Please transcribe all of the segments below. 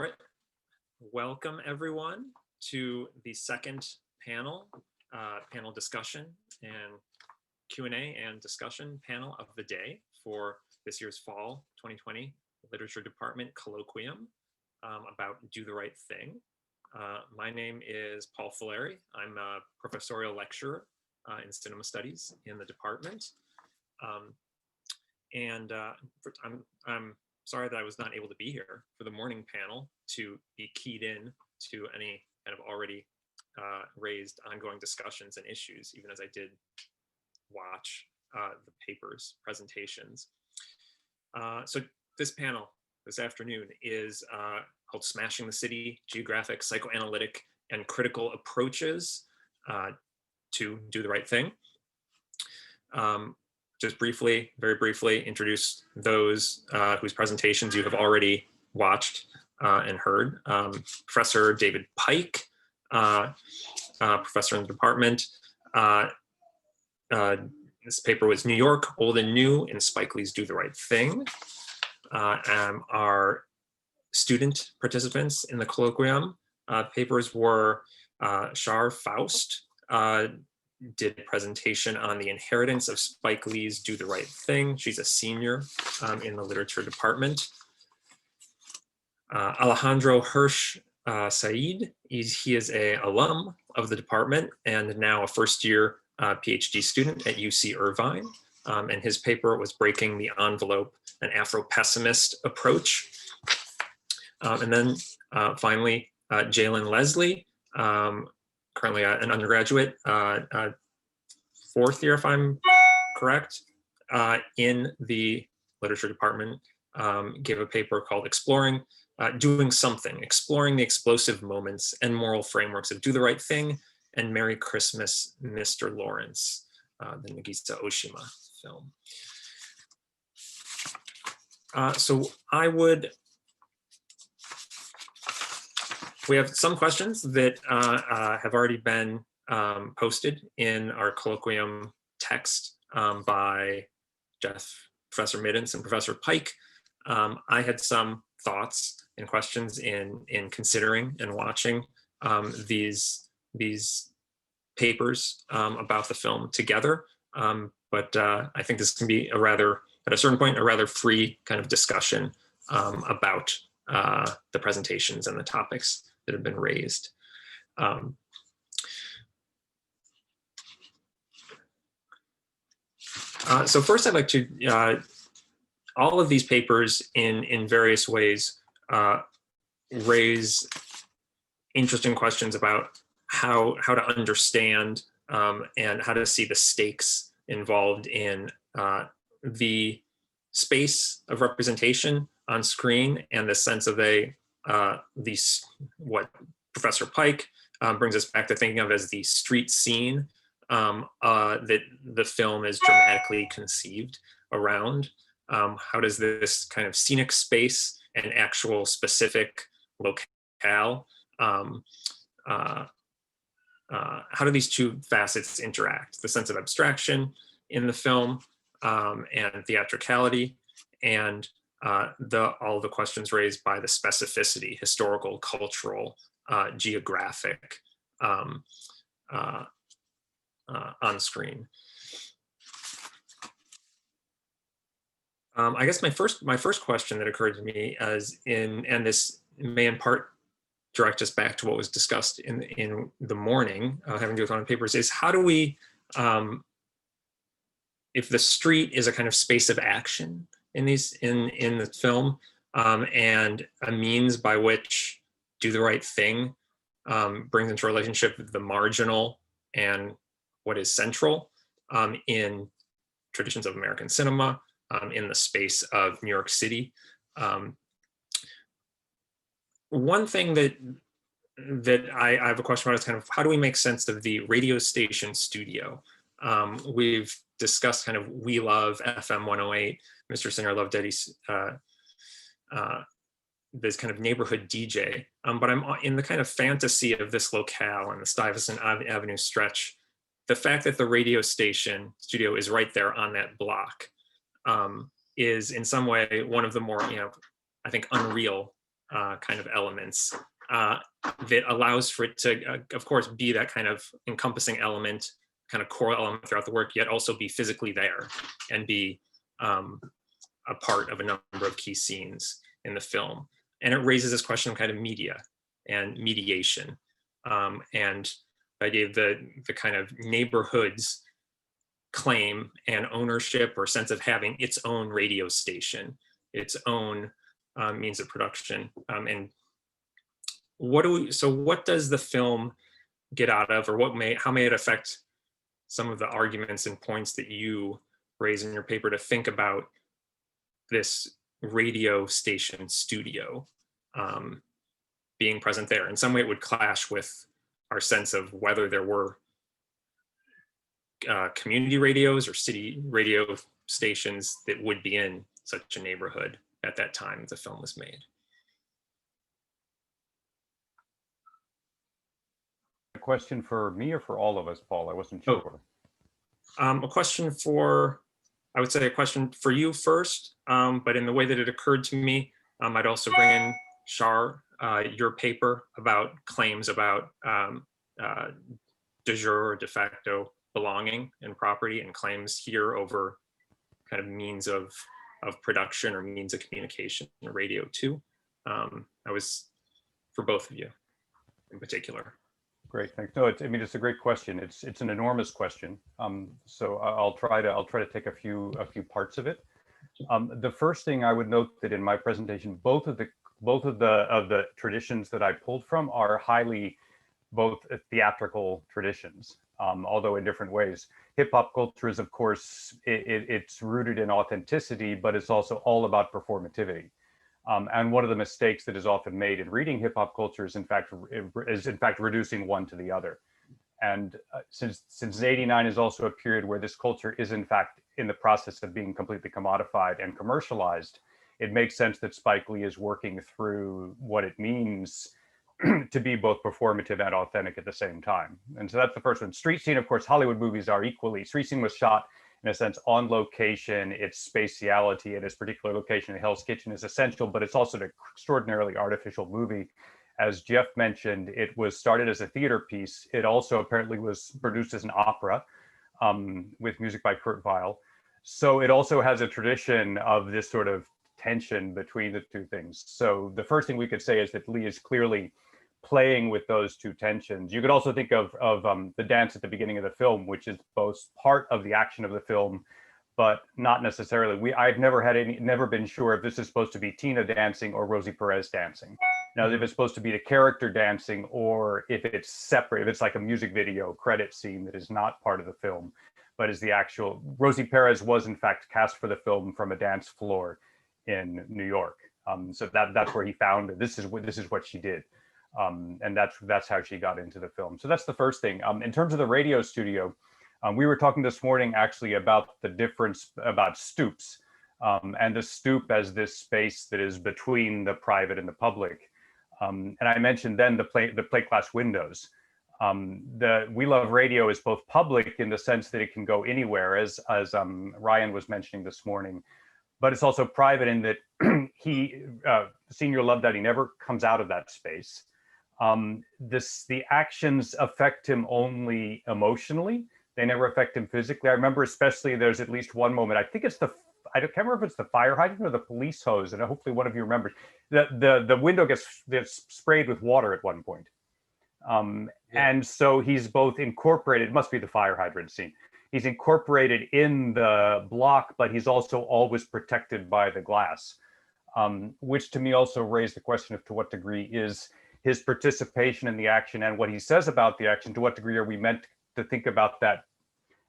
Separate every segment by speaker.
Speaker 1: All right, welcome everyone to the second panel discussion and Q&A and discussion panel of the day for this year's fall 2020 Literature Department Colloquium about Do the Right Thing. My name is Paul Fileri. I'm a professorial lecturer in cinema studies in the department. I'm sorry that I was not able to be here for the morning panel to be keyed in to any kind of already raised ongoing discussions and issues, even as I did watch the papers, presentations. So this panel this afternoon is called Smashing the City, Geographic, Psychoanalytic, and Critical Approaches to Do the Right Thing. Just briefly, very briefly, introduce those whose presentations you have already watched and heard. Professor David Pike, professor in the department. This paper was New York, Old and New in Spike Lee's Do the Right Thing. Our student participants in the colloquium papers were Char Faust, did a presentation on the inheritance of Spike Lee's Do the Right Thing. She's a senior in the literature department. Alejandro Hirsch Saed, he is an alum of the department and now a first-year PhD student at UC Irvine. And his paper was Breaking the Envelope, an Afro-pessimist approach. And then finally, Jalen Lesly, currently an undergraduate, fourth year, if I'm correct, in the literature department, gave a paper called Exploring, Doing Something, Exploring the Explosive Moments and Moral Frameworks of Do the Right Thing and Merry Christmas, Mr. Lawrence, the Nagisa Oshima film. So we have some questions that have already been posted in our colloquium text by Professor Middens and Professor Pike. I had some thoughts and questions in considering and watching these papers about the film together. But I think this can be at a certain point, a rather free kind of discussion about the presentations and the topics that have been raised. So first I'd like to, all of these papers in various ways raise interesting questions about how to understand and how to see the stakes involved in the space of representation on screen and the sense of what Professor Pike brings us back to thinking of as the street scene that the film is dramatically conceived around. How does this kind of scenic space and actual specific locale, how do these two facets interact? The sense of abstraction in the film and theatricality, and all the questions raised by the specificity, historical, cultural, geographic on screen. I guess my first question that occurred to me and this may in part direct us back to what was discussed in the morning, having to do with one of the papers, is how do we, if the street is a kind of space of action in the film, and a means by which Do the Right Thing brings into relationship the marginal and what is central in traditions of American cinema, in the space of New York City. One thing that I have a question about is kind of how do we make sense of the radio station studio? We've discussed kind of We Love FM 108, Mr. Singer Love Daddy's this kind of neighborhood DJ, but I'm in the kind of fantasy of this locale and the Stuyvesant Avenue stretch. The fact that the radio station studio is right there on that block is in some way one of the more, I think, unreal kind of elements that allows for it to, of course, be that kind of encompassing element, kind of core element throughout the work, yet also be physically there and be a part of a number of key scenes in the film. And it raises this question of kind of media and mediation. And I gave the kind of neighborhood's claim and ownership or sense of having its own radio station, its own means of production. And what does the film get out of, or how may it affect some of the arguments and points that you raise in your paper to think about this radio station studio being present there? In some way it would clash with our sense of whether there were community radios or city radio stations that would be in such a neighborhood at that time the film was made.
Speaker 2: A question for me or for all of us, Paul? I wasn't sure.
Speaker 1: A question for, I would say a question for you first, but in the way that it occurred to me, I'd also bring in Char, your paper about claims about de jure or de facto belonging and property, and claims here over kind of means of production or means of communication in radio too. I was for both of you in particular.
Speaker 2: Great, thanks. No, I mean, it's a great question. It's an enormous question. So I'll try to take a few parts of it. The first thing I would note that in my presentation, both of the traditions that I pulled from are highly both theatrical traditions, although in different ways. Hip hop culture is, of course, it's rooted in authenticity, but it's also all about performativity. And one of the mistakes that is often made in reading hip hop culture is in fact reducing one to the other. And since '89 is also a period where this culture is in fact in the process of being completely commodified and commercialized, it makes sense that Spike Lee is working through what it means to be both performative and authentic at the same time. And so that's the first one. Street scene, of course, Hollywood movies are equally. Street scene was shot in a sense on location. Its spatiality at its particular location in Hell's Kitchen is essential, but it's also an extraordinarily artificial movie. As Jeff mentioned, it was started as a theater piece. It also apparently was produced as an opera with music by Kurt Weill. So it also has a tradition of this sort of tension between the two things. So the first thing we could say is that Lee is clearly playing with those two tensions. You could also think of the dance at the beginning of the film, which is both part of the action of the film, but not necessarily. I've never been sure if this is supposed to be Tina dancing or Rosie Perez dancing. Now, if it's supposed to be the character dancing or if it's separate, if it's like a music video credit scene that is not part of the film, but is the actual. Rosie Perez was in fact cast for the film from a dance floor in New York. So that's where he found it. This is what she did. And that's how she got into the film. So that's the first thing. In terms of the radio studio, we were talking this morning actually about the difference about stoops and the stoop as this space that is between the private and the public. And I mentioned then the plate glass windows. The We Love Radio is both public in the sense that it can go anywhere, as Ryan was mentioning this morning, but it's also private in that Senior Love Daddy never comes out of that space. The actions affect him only emotionally. They never affect him physically. I remember especially there's at least one moment, I think it's I can't remember if it's the fire hydrant or the police hose, and hopefully one of you remembers, the window gets sprayed with water at one point. And so he's both incorporated, it must be the fire hydrant scene. He's incorporated in the block, but he's also always protected by the glass, which to me also raised the question of to what degree is his participation in the action and what he says about the action, to what degree are we meant to think about that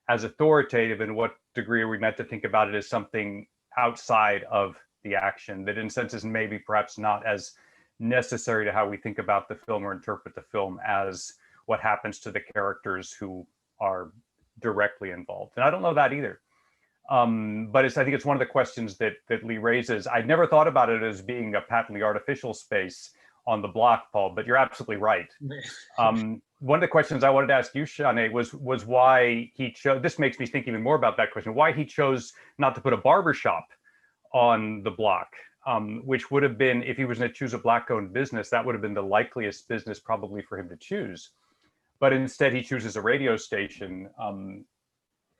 Speaker 2: as authoritative, and what degree are we meant to think about it as something outside of the action that in sense is maybe perhaps not as necessary to how we think about the film or interpret the film as what happens to the characters who are directly involved. And I don't know that either. But I think it's one of the questions that Lee raises. I'd never thought about it as being a patently artificial space on the block, Paul, but you're absolutely right. One of the questions I wanted to ask you, Shanae, was why he chose, this makes me think even more about that question, why he chose not to put a barber shop on the block. which would have been, if he was going to choose a Black-owned business, that would have been the likeliest business probably for him to choose. But instead, he chooses a radio station.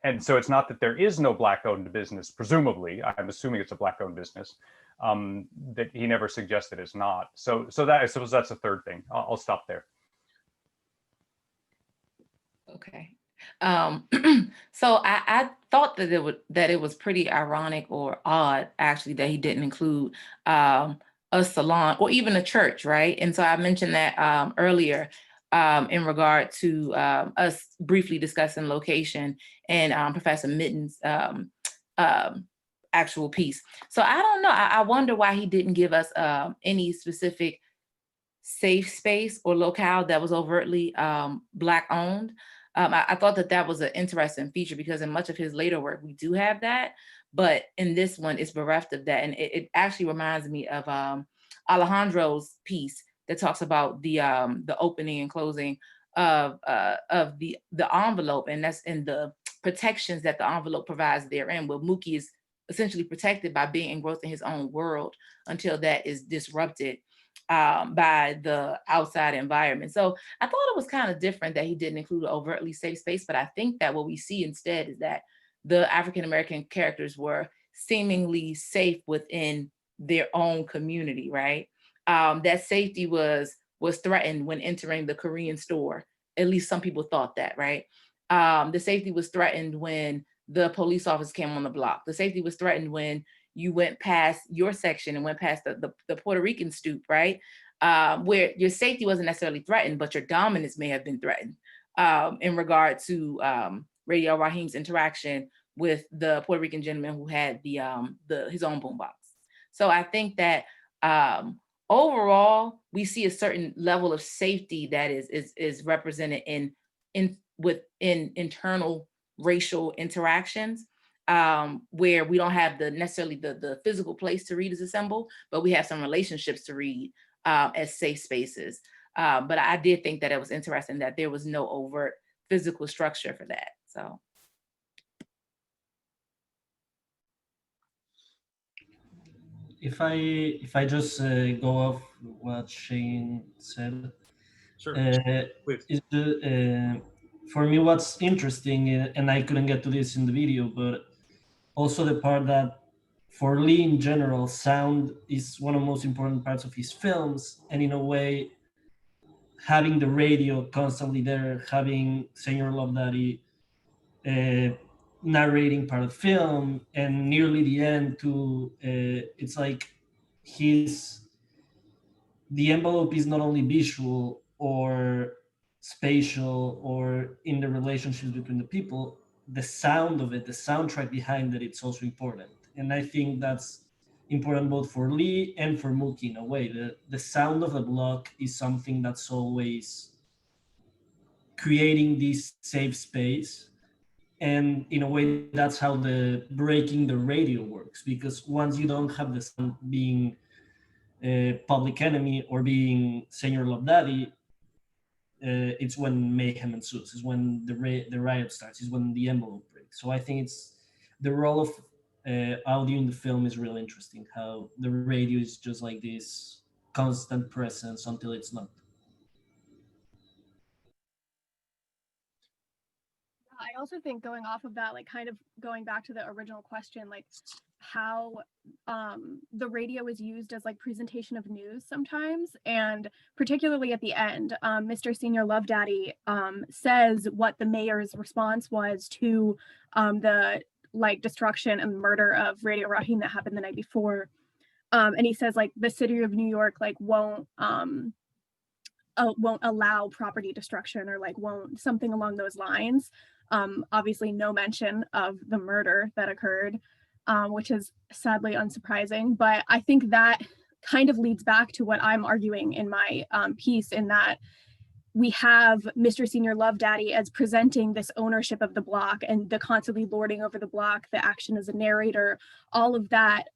Speaker 2: And so it's not that there is no Black-owned business, presumably. I'm assuming it's a Black-owned business, that he never suggested is not. So that, I suppose that's the third thing. I'll stop there.
Speaker 3: Okay. So I thought that it was pretty ironic or odd, actually, that he didn't include a salon or even a church, right? And so I mentioned that earlier in regard to us briefly discussing location and Professor Mitten's actual piece. So I don't know. I wonder why he didn't give us any specific safe space or locale that was overtly Black owned. I thought that was an interesting feature, because in much of his later work, we do have that, but in this one, it's bereft of that. And it actually reminds me of Alejandro's piece that talks about the opening and closing of the envelope, and that's in the protections that the envelope provides therein, where Mookie is essentially protected by being engrossed in his own world until that is disrupted by the outside environment. So I thought it was kind of different that he didn't include an overtly safe space, but I think that what we see instead is that the African-American characters were seemingly safe within their own community, right? That safety was threatened when entering the Korean store. At least some people thought that, right? The safety was threatened when the police officer came on the block. The safety was threatened when you went past your section and went past the Puerto Rican stoop, right? Where your safety wasn't necessarily threatened, but your dominance may have been threatened in regard to Radio Raheem's interaction with the Puerto Rican gentleman who had his own boombox. So I think that overall, we see a certain level of safety that is represented within internal racial interactions, where we don't have necessarily the physical place to read as a symbol, but we have some relationships to read as safe spaces. But I did think that it was interesting that there was no overt physical structure for that. So.
Speaker 4: If I just go off what Shane said,
Speaker 1: Sure.
Speaker 4: For me, what's interesting, and I couldn't get to this in the video, but also the part that for Lee in general, sound is one of the most important parts of his films, and in a way, having the radio constantly there, having Senor Love Daddy narrating part of the film, and nearly the end too, it's like the envelope is not only visual or spatial or in the relationships between the people, the sound of it, the soundtrack behind it, it's also important. And I think that's important both for Lee and for Mookie in a way. The sound of the block is something that's always creating this safe space. And in a way, that's how the breaking the radio works, because once you don't have the sound being Public Enemy or being Senor Love Daddy, it's when mayhem ensues, is when the riot starts, is when the envelope breaks. So I think it's the role of audio in the film is really interesting, how the radio is just like this constant presence until it's not.
Speaker 5: I also think, going off of that, like kind of going back to the original question, like how the radio is used as like presentation of news sometimes, and particularly at the end, Mr. Senior Love Daddy says what the mayor's response was to the like destruction and murder of Radio Raheem that happened the night before, and he says like the city of New York like won't allow property destruction, or like won't, something along those lines. Obviously no mention of the murder that occurred, which is sadly unsurprising. But I think that kind of leads back to what I'm arguing in my piece, in that we have Mr. Senior Love Daddy as presenting this ownership of the block and the constantly lording over the block, the action as a narrator, all of that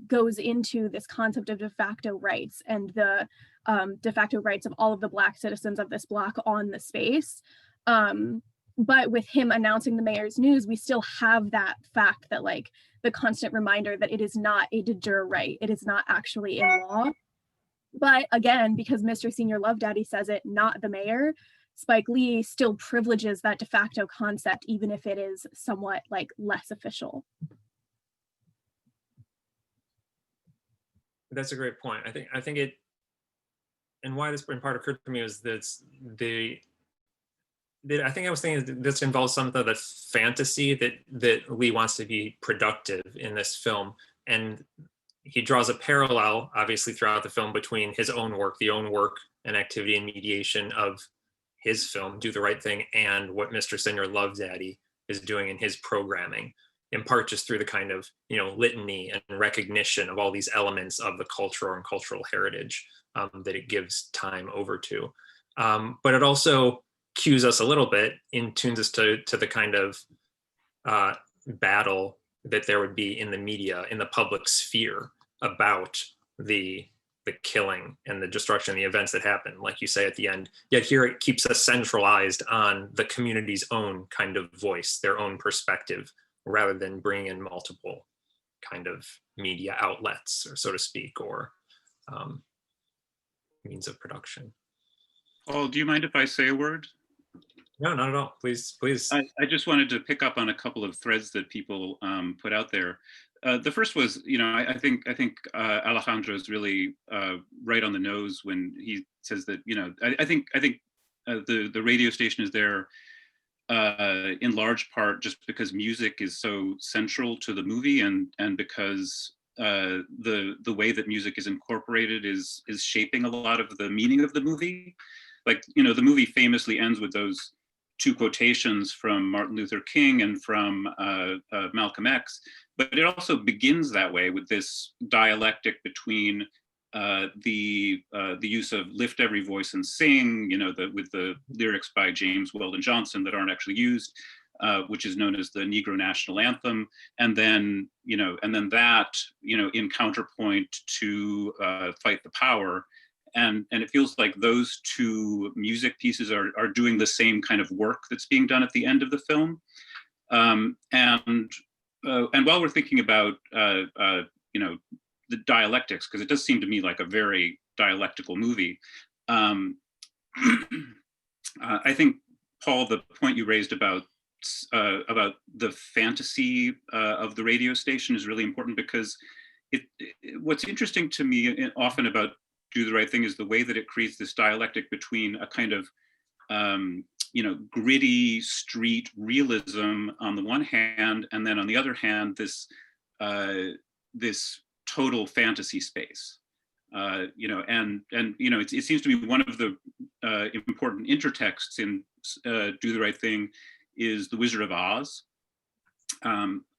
Speaker 5: goes into this concept of de facto rights and the de facto rights of all of the Black citizens of this block on the space. But with him announcing the mayor's news, we still have that fact that like the constant reminder that it is not a de jure right. It is not actually in law. But again, because Mr. Senior Love Daddy says it, not the mayor, Spike Lee still privileges that de facto concept, even if it is somewhat like less official.
Speaker 1: That's a great point. I think it, and why this in part occurred to me is that I think I was thinking this involves some of the fantasy that Lee wants to be productive in this film, and he draws a parallel, obviously, throughout the film between his own work, the own work and activity and mediation of his film, Do the Right Thing, and what Mr. Senior Love Daddy is doing in his programming, in part just through the kind of, litany and recognition of all these elements of the culture and cultural heritage that it gives time over to. But it also cues us a little bit and tunes us to the kind of battle that there would be in the media, in the public sphere, about the killing and the destruction, the events that happen, like you say at the end. Yet here it keeps us centralized on the community's own kind of voice, their own perspective, rather than bring in multiple kind of media outlets, or so to speak, or means of production.
Speaker 6: Paul, do you mind if I say a word?
Speaker 1: No, not at all. Please, please.
Speaker 6: I just wanted to pick up on a couple of threads that people put out there. The first was, I think Alejandro is really right on the nose when he says that, I think the radio station is there in large part just because music is so central to the movie, and because the way that music is incorporated is shaping a lot of the meaning of the movie. Like, the movie famously ends with those two quotations from Martin Luther King and from Malcolm X, but it also begins that way with this dialectic between the use of lift every voice and sing, with the lyrics by James Weldon Johnson that aren't actually used, which is known as the Negro National Anthem, and then that in counterpoint to Fight the Power. And it feels like those two music pieces are doing the same kind of work that's being done at the end of the film. And while we're thinking about the dialectics, because it does seem to me like a very dialectical movie, I think, Paul, the point you raised about the fantasy of the radio station is really important, because what's interesting to me often about Do the Right Thing is the way that it creates this dialectic between a kind of gritty street realism on the one hand, and then on the other hand this total fantasy space. It seems to me one of the important intertexts in Do the Right Thing is The Wizard of Oz.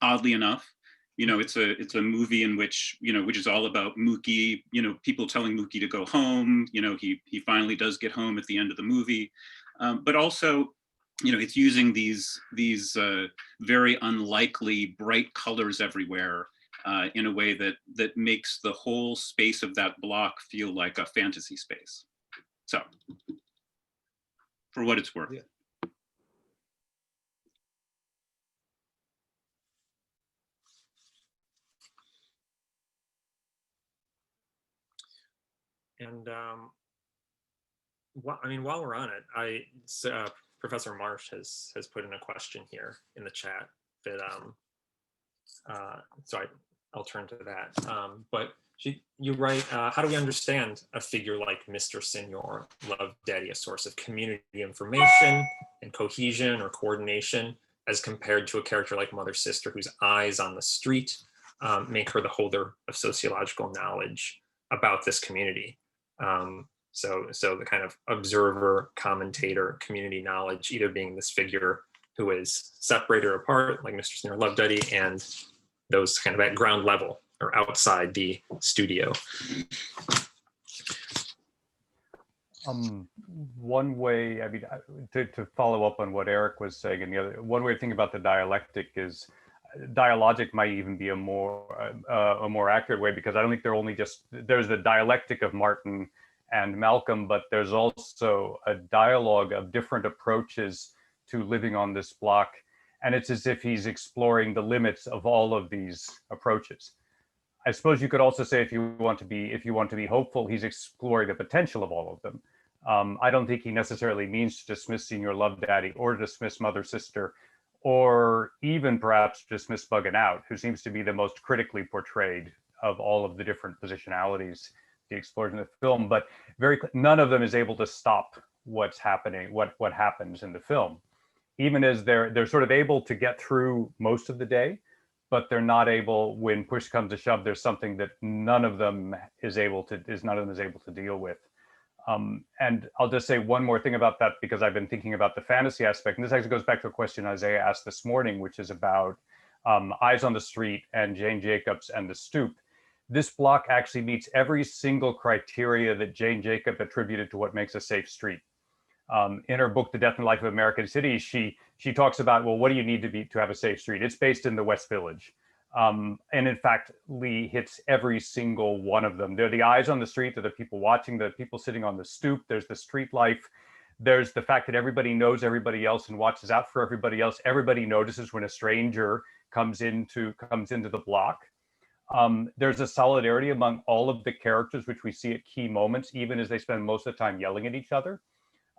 Speaker 6: Oddly enough, it's a movie in which is all about Mookie, people telling Mookie to go home. He finally does get home at the end of the movie, but also, it's using these very unlikely bright colors everywhere in a way that makes the whole space of that block feel like a fantasy space. So, for what it's worth.
Speaker 1: Yeah. And while we're on it, Professor Marsh has put in a question here in the chat that so I'll turn to that. But you write, how do we understand a figure like Mr. Senior Love Daddy, a source of community information and cohesion or coordination, as compared to a character like Mother Sister, whose eyes on the street make her the holder of sociological knowledge about this community? So the kind of observer, commentator, community knowledge, either being this figure who is separated apart, like Mr. Senior Love Daddy, and those kind of at ground level or outside the studio.
Speaker 2: One way, to follow up on what Erik was saying, and one way of thinking about the dialectic is dialogic might even be a more accurate way, because I don't think there's the dialectic of Martin and Malcolm, but there's also a dialogue of different approaches to living on this block. And it's as if he's exploring the limits of all of these approaches. I suppose you could also say, if you want to be hopeful, he's exploring the potential of all of them. I don't think he necessarily means to dismiss Senior Love Daddy or to dismiss Mother Sister, or even perhaps dismiss Buggin' Out, who seems to be the most critically portrayed of all of the different positionalities he explored in the film. But none of them is able to stop what's happening, what happens in the film. Even as they're sort of able to get through most of the day, but they're not able, when push comes to shove, there's something that none of them is able to deal with. And I'll just say one more thing about that, because I've been thinking about the fantasy aspect. And this actually goes back to a question Isaiah asked this morning, which is about Eyes on the Street and Jane Jacobs and The Stoop. This block actually meets every single criteria that Jane Jacobs attributed to what makes a safe street. In her book, The Death and Life of American Cities, she talks about, well, what do you need to have a safe street? It's based in the West Village. And in fact, Lee hits every single one of them. They're the eyes on the street, they're the people watching, the people sitting on the stoop, there's the street life, there's the fact that everybody knows everybody else and watches out for everybody else. Everybody notices when a stranger comes into the block. There's a solidarity among all of the characters, which we see at key moments, even as they spend most of the time yelling at each other.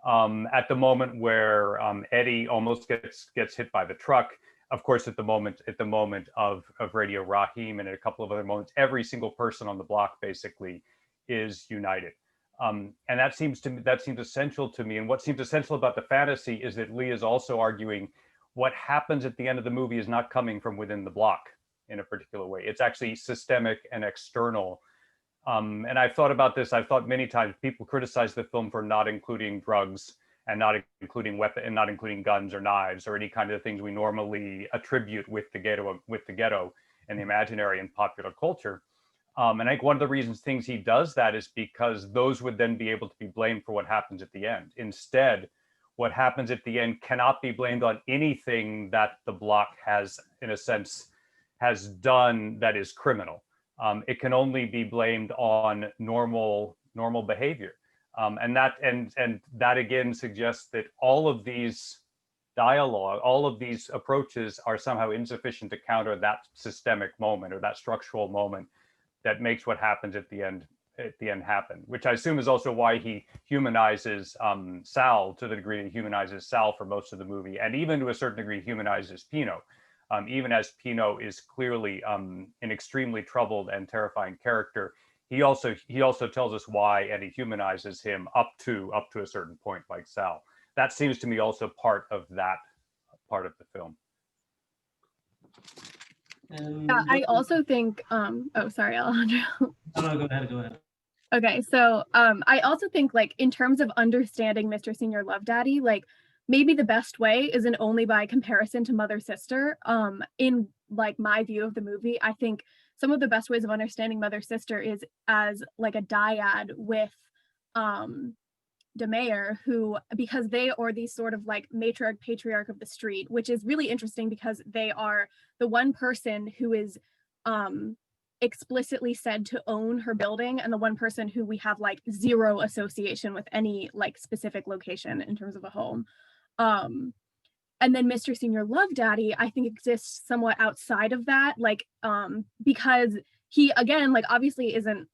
Speaker 2: At the moment where Eddie almost gets hit by the truck, of course, at the moment of Radio Rahim and at a couple of other moments, every single person on the block basically is united. And that seems essential to me. And what seems essential about the fantasy is that Lee is also arguing what happens at the end of the movie is not coming from within the block in a particular way. It's actually systemic and external. And I've thought about this. I've thought many times people criticize the film for not including drugs and not including weapons and not including guns or knives or any kind of things we normally attribute with the ghetto and the imaginary and popular culture. And I think one of the things he does that is because those would then be able to be blamed for what happens at the end. Instead, what happens at the end cannot be blamed on anything that the block has, in a sense, has done that is criminal. It can only be blamed on normal behavior. And that again suggests that all of these dialogue, all of these approaches are somehow insufficient to counter that systemic moment or that structural moment that makes what happens at the end happen, which I assume is also why he humanizes Sal to the degree he humanizes Sal for most of the movie, and even to a certain degree humanizes Pino. Even as Pino is clearly an extremely troubled and terrifying character, he also tells us why, and he humanizes him up to a certain point, like Sal. That seems to me also part of the film.
Speaker 5: Yeah, I also think, oh, sorry, Alejandro.
Speaker 4: No, go ahead.
Speaker 5: Okay, so I also think, like, in terms of understanding Mr. Senior Love Daddy, like, maybe the best way isn't only by comparison to Mother Sister. In like my view of the movie, I think some of the best ways of understanding Mother Sister is as like a dyad with DeMeyer, who, because they are these sort of like matriarch patriarch of the street, which is really interesting because they are the one person who is explicitly said to own her building and the one person who we have like zero association with any like specific location in terms of a home. And then Mr. Senior Love Daddy, I think, exists somewhat outside of that, like because he, again, like obviously isn't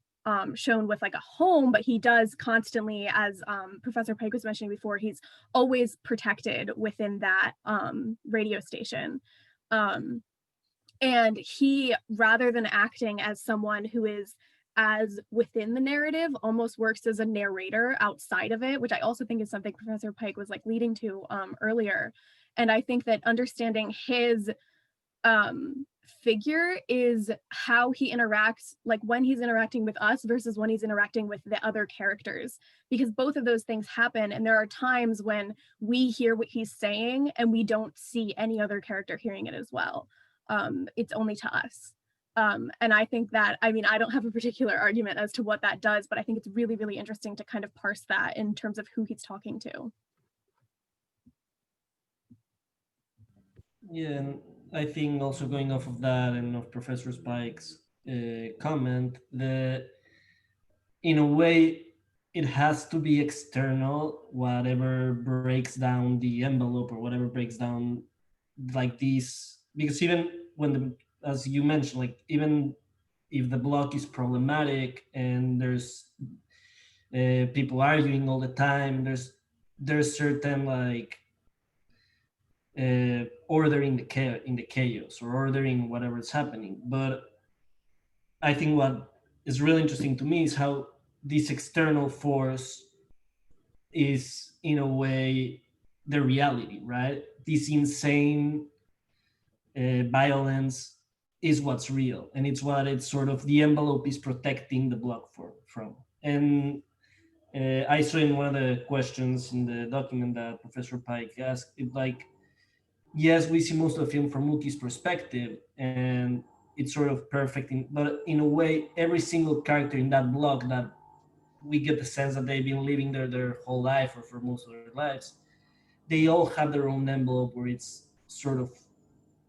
Speaker 5: shown with like a home, but he does constantly, as Professor Pike was mentioning before, he's always protected within that radio station. And he, rather than acting as someone who is as within the narrative, almost works as a narrator outside of it, which I also think is something Professor Pike was like leading to earlier. And I think that understanding his figure is how he interacts, like when he's interacting with us versus when he's interacting with the other characters, because both of those things happen. And there are times when we hear what he's saying and we don't see any other character hearing it as well. It's only to us. And I think that, I mean, I don't have a particular argument as to what that does, but I think it's really, really interesting to kind of parse that in terms of who he's talking to.
Speaker 4: Yeah, and I think also going off of that and of Professor Pike's comment, that in a way, it has to be external, whatever breaks down the envelope or whatever breaks down like these, because even when as you mentioned, like even if the block is problematic and there's people arguing all the time, there's certain like order in the chaos or ordering whatever is happening. But I think what is really interesting to me is how this external force is in a way the reality, right? This insane violence is what's real, and it's what it's sort of the envelope is protecting the block from. And I saw in one of the questions in the document that Professor Pike asked, it like, yes, we see most of the film from Mookie's perspective, and it's sort of perfect, but in a way, every single character in that block that we get the sense that they've been living there their whole life or for most of their lives, they all have their own envelope where it's sort of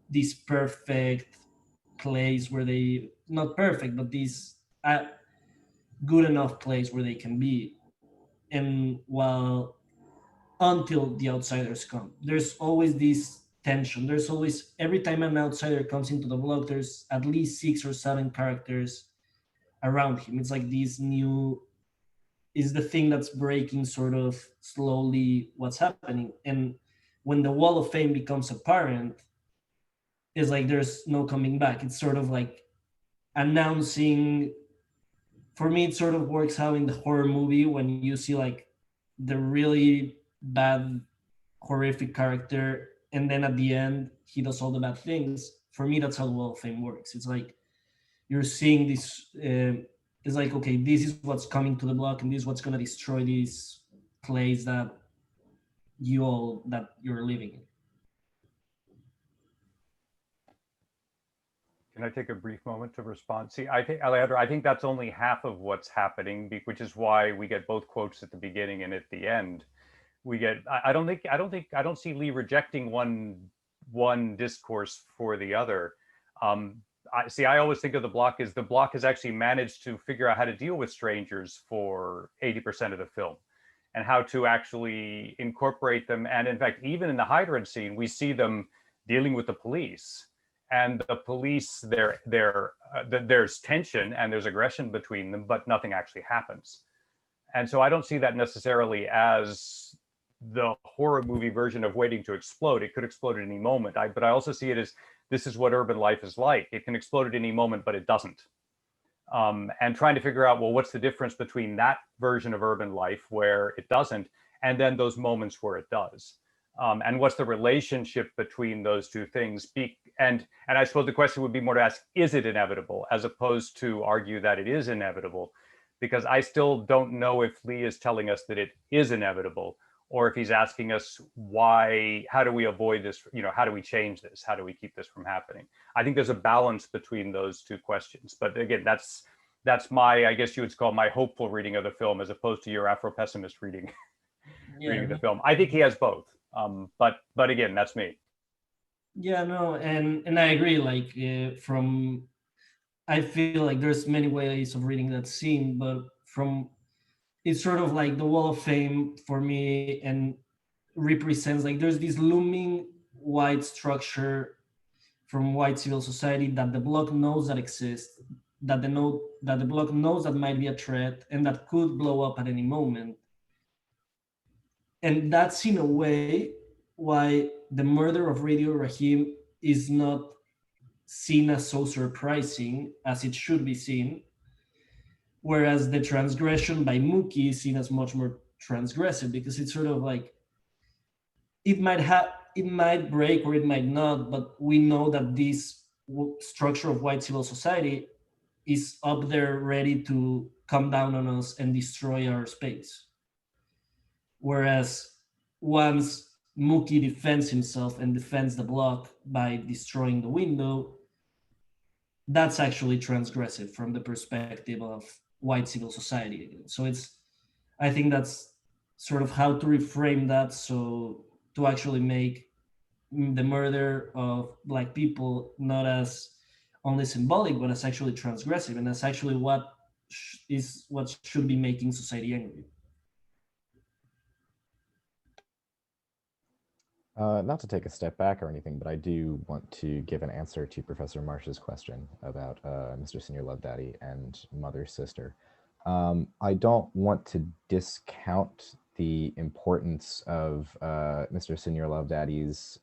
Speaker 4: this perfect place where they, not perfect, but this good enough place where they can be. And while until the outsiders come, there's always this tension. There's always, every time an outsider comes into the block, there's at least 6 or 7 characters around him. It's like this new is the thing that's breaking sort of slowly what's happening. And when the wall of fame becomes apparent, it's like there's no coming back. It's sort of like announcing, for me, it sort of works how in the horror movie when you see like the really bad horrific character and then at the end he does all the bad things. For me, that's how the wall of fame works. It's like you're seeing this it's like, okay, this is what's coming to the block and this is what's going to destroy this place that you're living in.
Speaker 2: Can I take a brief moment to respond? See, I think, Alejandro, I think that's only half of what's happening, which is why we get both quotes at the beginning and at the end. We get, I don't see Lee rejecting one discourse for the other. I always think of the block as the block has actually managed to figure out how to deal with strangers for 80% of the film and how to actually incorporate them. And in fact, even in the hydrant scene, we see them dealing with the police. And the police, there's tension and there's aggression between them, but nothing actually happens. And so I don't see that necessarily as the horror movie version of waiting to explode. It could explode at any moment. But I also see it as, this is what urban life is like. It can explode at any moment, but it doesn't. And trying to figure out, well, what's the difference between that version of urban life where it doesn't, and then those moments where it does. And what's the relationship between those two things? And I suppose the question would be more to ask, is it inevitable, as opposed to argue that it is inevitable? Because I still don't know if Lee is telling us that it is inevitable, or if he's asking us why, how do we avoid this? How do we change this? How do we keep this from happening? I think there's a balance between those two questions. But again, that's my, I guess you would call my hopeful reading of the film, as opposed to your Afro-pessimist reading, reading of the film. I think he has both. But again, that's me.
Speaker 4: Yeah, no, and I agree. Like I feel like there's many ways of reading that scene, but it's sort of like the wall of fame for me, and represents like there's this looming white structure from white civil society that the block knows that exists, that the block knows that might be a threat and that could blow up at any moment. And that's in a way why the murder of Radio Rahim is not seen as so surprising as it should be seen, whereas the transgression by Mookie is seen as much more transgressive, because it's sort of like it might break or it might not, but we know that this structure of white civil society is up there ready to come down on us and destroy our space. Whereas once Mookie defends himself and defends the block by destroying the window, that's actually transgressive from the perspective of white civil society again. So I think that's sort of how to reframe that, so to actually make the murder of Black people not as only symbolic, but as actually transgressive, and that's actually what should be making society angry.
Speaker 7: Not to take a step back or anything, but I do want to give an answer to Professor Marsh's question about Mr. Senior Love Daddy and Mother Sister. I don't want to discount the importance of Mr. Senior Love Daddy's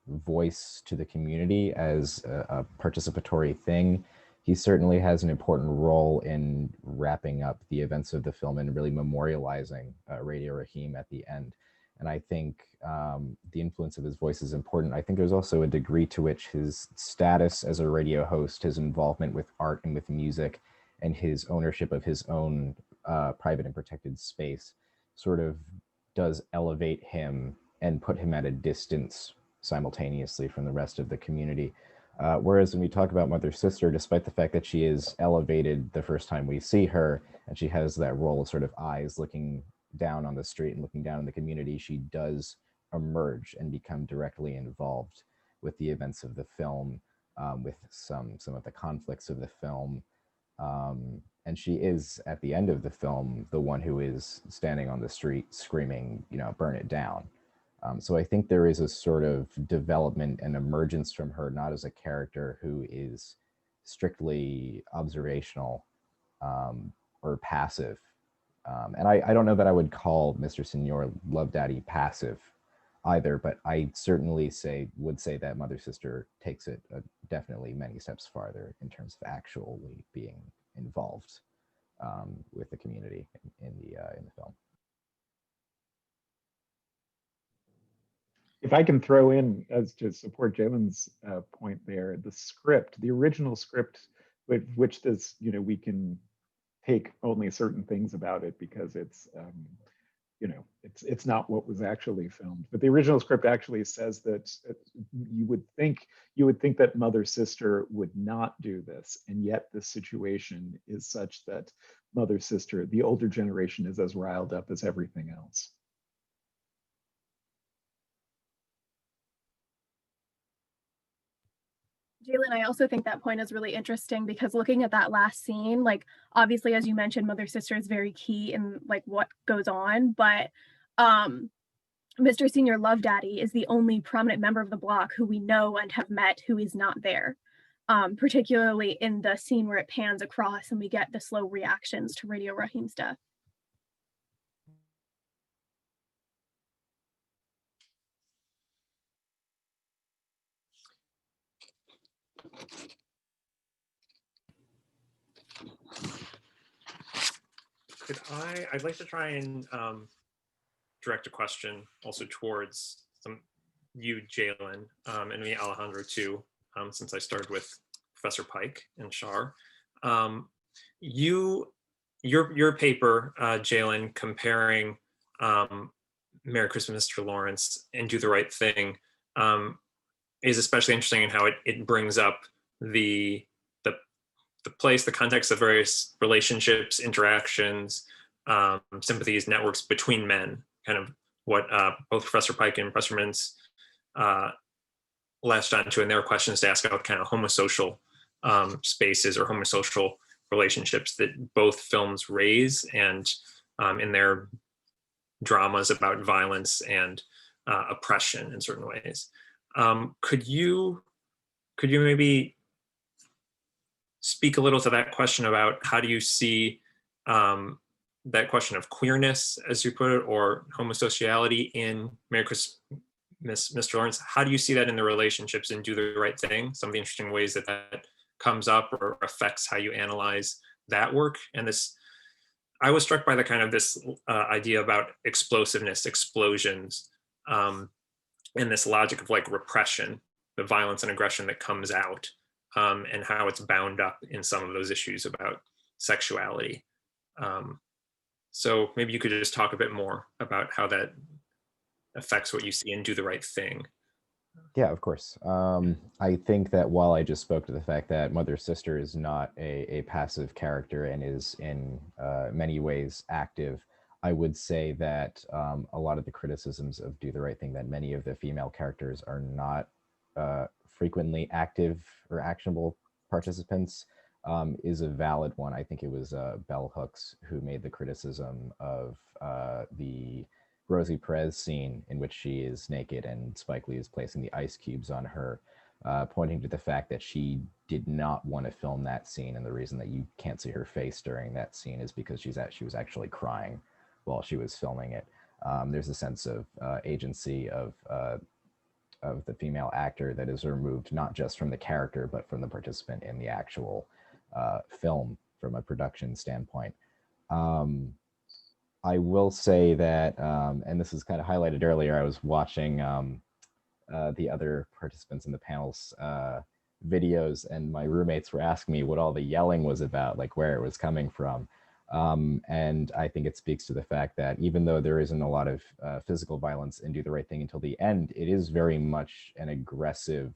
Speaker 7: voice to the community as a participatory thing. He certainly has an important role in wrapping up the events of the film and really memorializing Radio Rahim at the end. And I think the influence of his voice is important. I think there's also a degree to which his status as a radio host, his involvement with art and with music, and his ownership of his own private and protected space sort of does elevate him and put him at a distance simultaneously from the rest of the community. Whereas when we talk about Mother Sister, despite the fact that she is elevated the first time we see her, and she has that role of sort of eyes looking down on the street and looking down on the community, she does emerge and become directly involved with the events of the film, with some of the conflicts of the film. And she is, at the end of the film, the one who is standing on the street screaming, you know, burn it down. So I think there is a sort of development and emergence from her, not as a character who is strictly observational or passive. And I don't know that I would call Mr. Senior Love Daddy passive either, but I certainly would say that Mother Sister takes it definitely many steps farther in terms of actually being involved with the community in the film.
Speaker 8: If I can throw in, as to support Jalen's point there, the script, the original script, with which this, you know, we can take only certain things about it because it's, you know, it's not what was actually filmed. But the original script actually says that you would think that Mother Sister would not do this, and yet the situation is such that Mother Sister, the older generation, is as riled up as everything else.
Speaker 5: Jalen, I also think that point is really interesting because looking at that last scene, like obviously, as you mentioned, Mother Sister is very key in like what goes on, but Mr. Senior Love Daddy is the only prominent member of the block who we know and have met who is not there, particularly in the scene where it pans across and we get the slow reactions to Radio Rahim's death.
Speaker 1: I'd like to try and direct a question also towards you, Jalen, and me, Alejandro, too, since I started with Professor Pike and Char. Your paper, Jalen, comparing Merry Christmas, Mr. Lawrence and Do the Right Thing is especially interesting in how it brings up the place, the context of various relationships, interactions, sympathies, networks between men, kind of what both Professor Pike and Professor Mintz latched onto in their questions to ask about kind of homosocial spaces or homosocial relationships that both films raise, and in their dramas about violence and oppression in certain ways. Could you maybe speak a little to that question about how do you see that question of queerness, as you put it, or homosociality in Merry Christmas, Mr. Lawrence? How do you see that in the relationships in Do the Right Thing? Some of the interesting ways that comes up or affects how you analyze that work. And this, I was struck by the kind of this idea about explosiveness, explosions, and this logic of like repression, the violence and aggression that comes out, and how it's bound up in some of those issues about sexuality. So maybe you could just talk a bit more about how that affects what you see in Do the Right Thing.
Speaker 7: Yeah, of course. I think that while I just spoke to the fact that Mother Sister is not a passive character and is in many ways active, I would say that a lot of the criticisms of Do the Right Thing, that many of the female characters are not frequently active or actionable participants, is a valid one. I think it was Bell Hooks who made the criticism of the Rosie Perez scene in which she is naked and Spike Lee is placing the ice cubes on her, pointing to the fact that she did not want to film that scene, and the reason that you can't see her face during that scene is because she was actually crying while she was filming it. There's a sense of agency of the female actor that is removed not just from the character but from the participant in the actual film from a production standpoint. I will say that, and this is kind of highlighted earlier, I was watching the other participants in the panel's videos, and my roommates were asking me what all the yelling was about, like where it was coming from. And I think it speaks to the fact that even though there isn't a lot of physical violence in Do the Right Thing until the end, it is very much an aggressive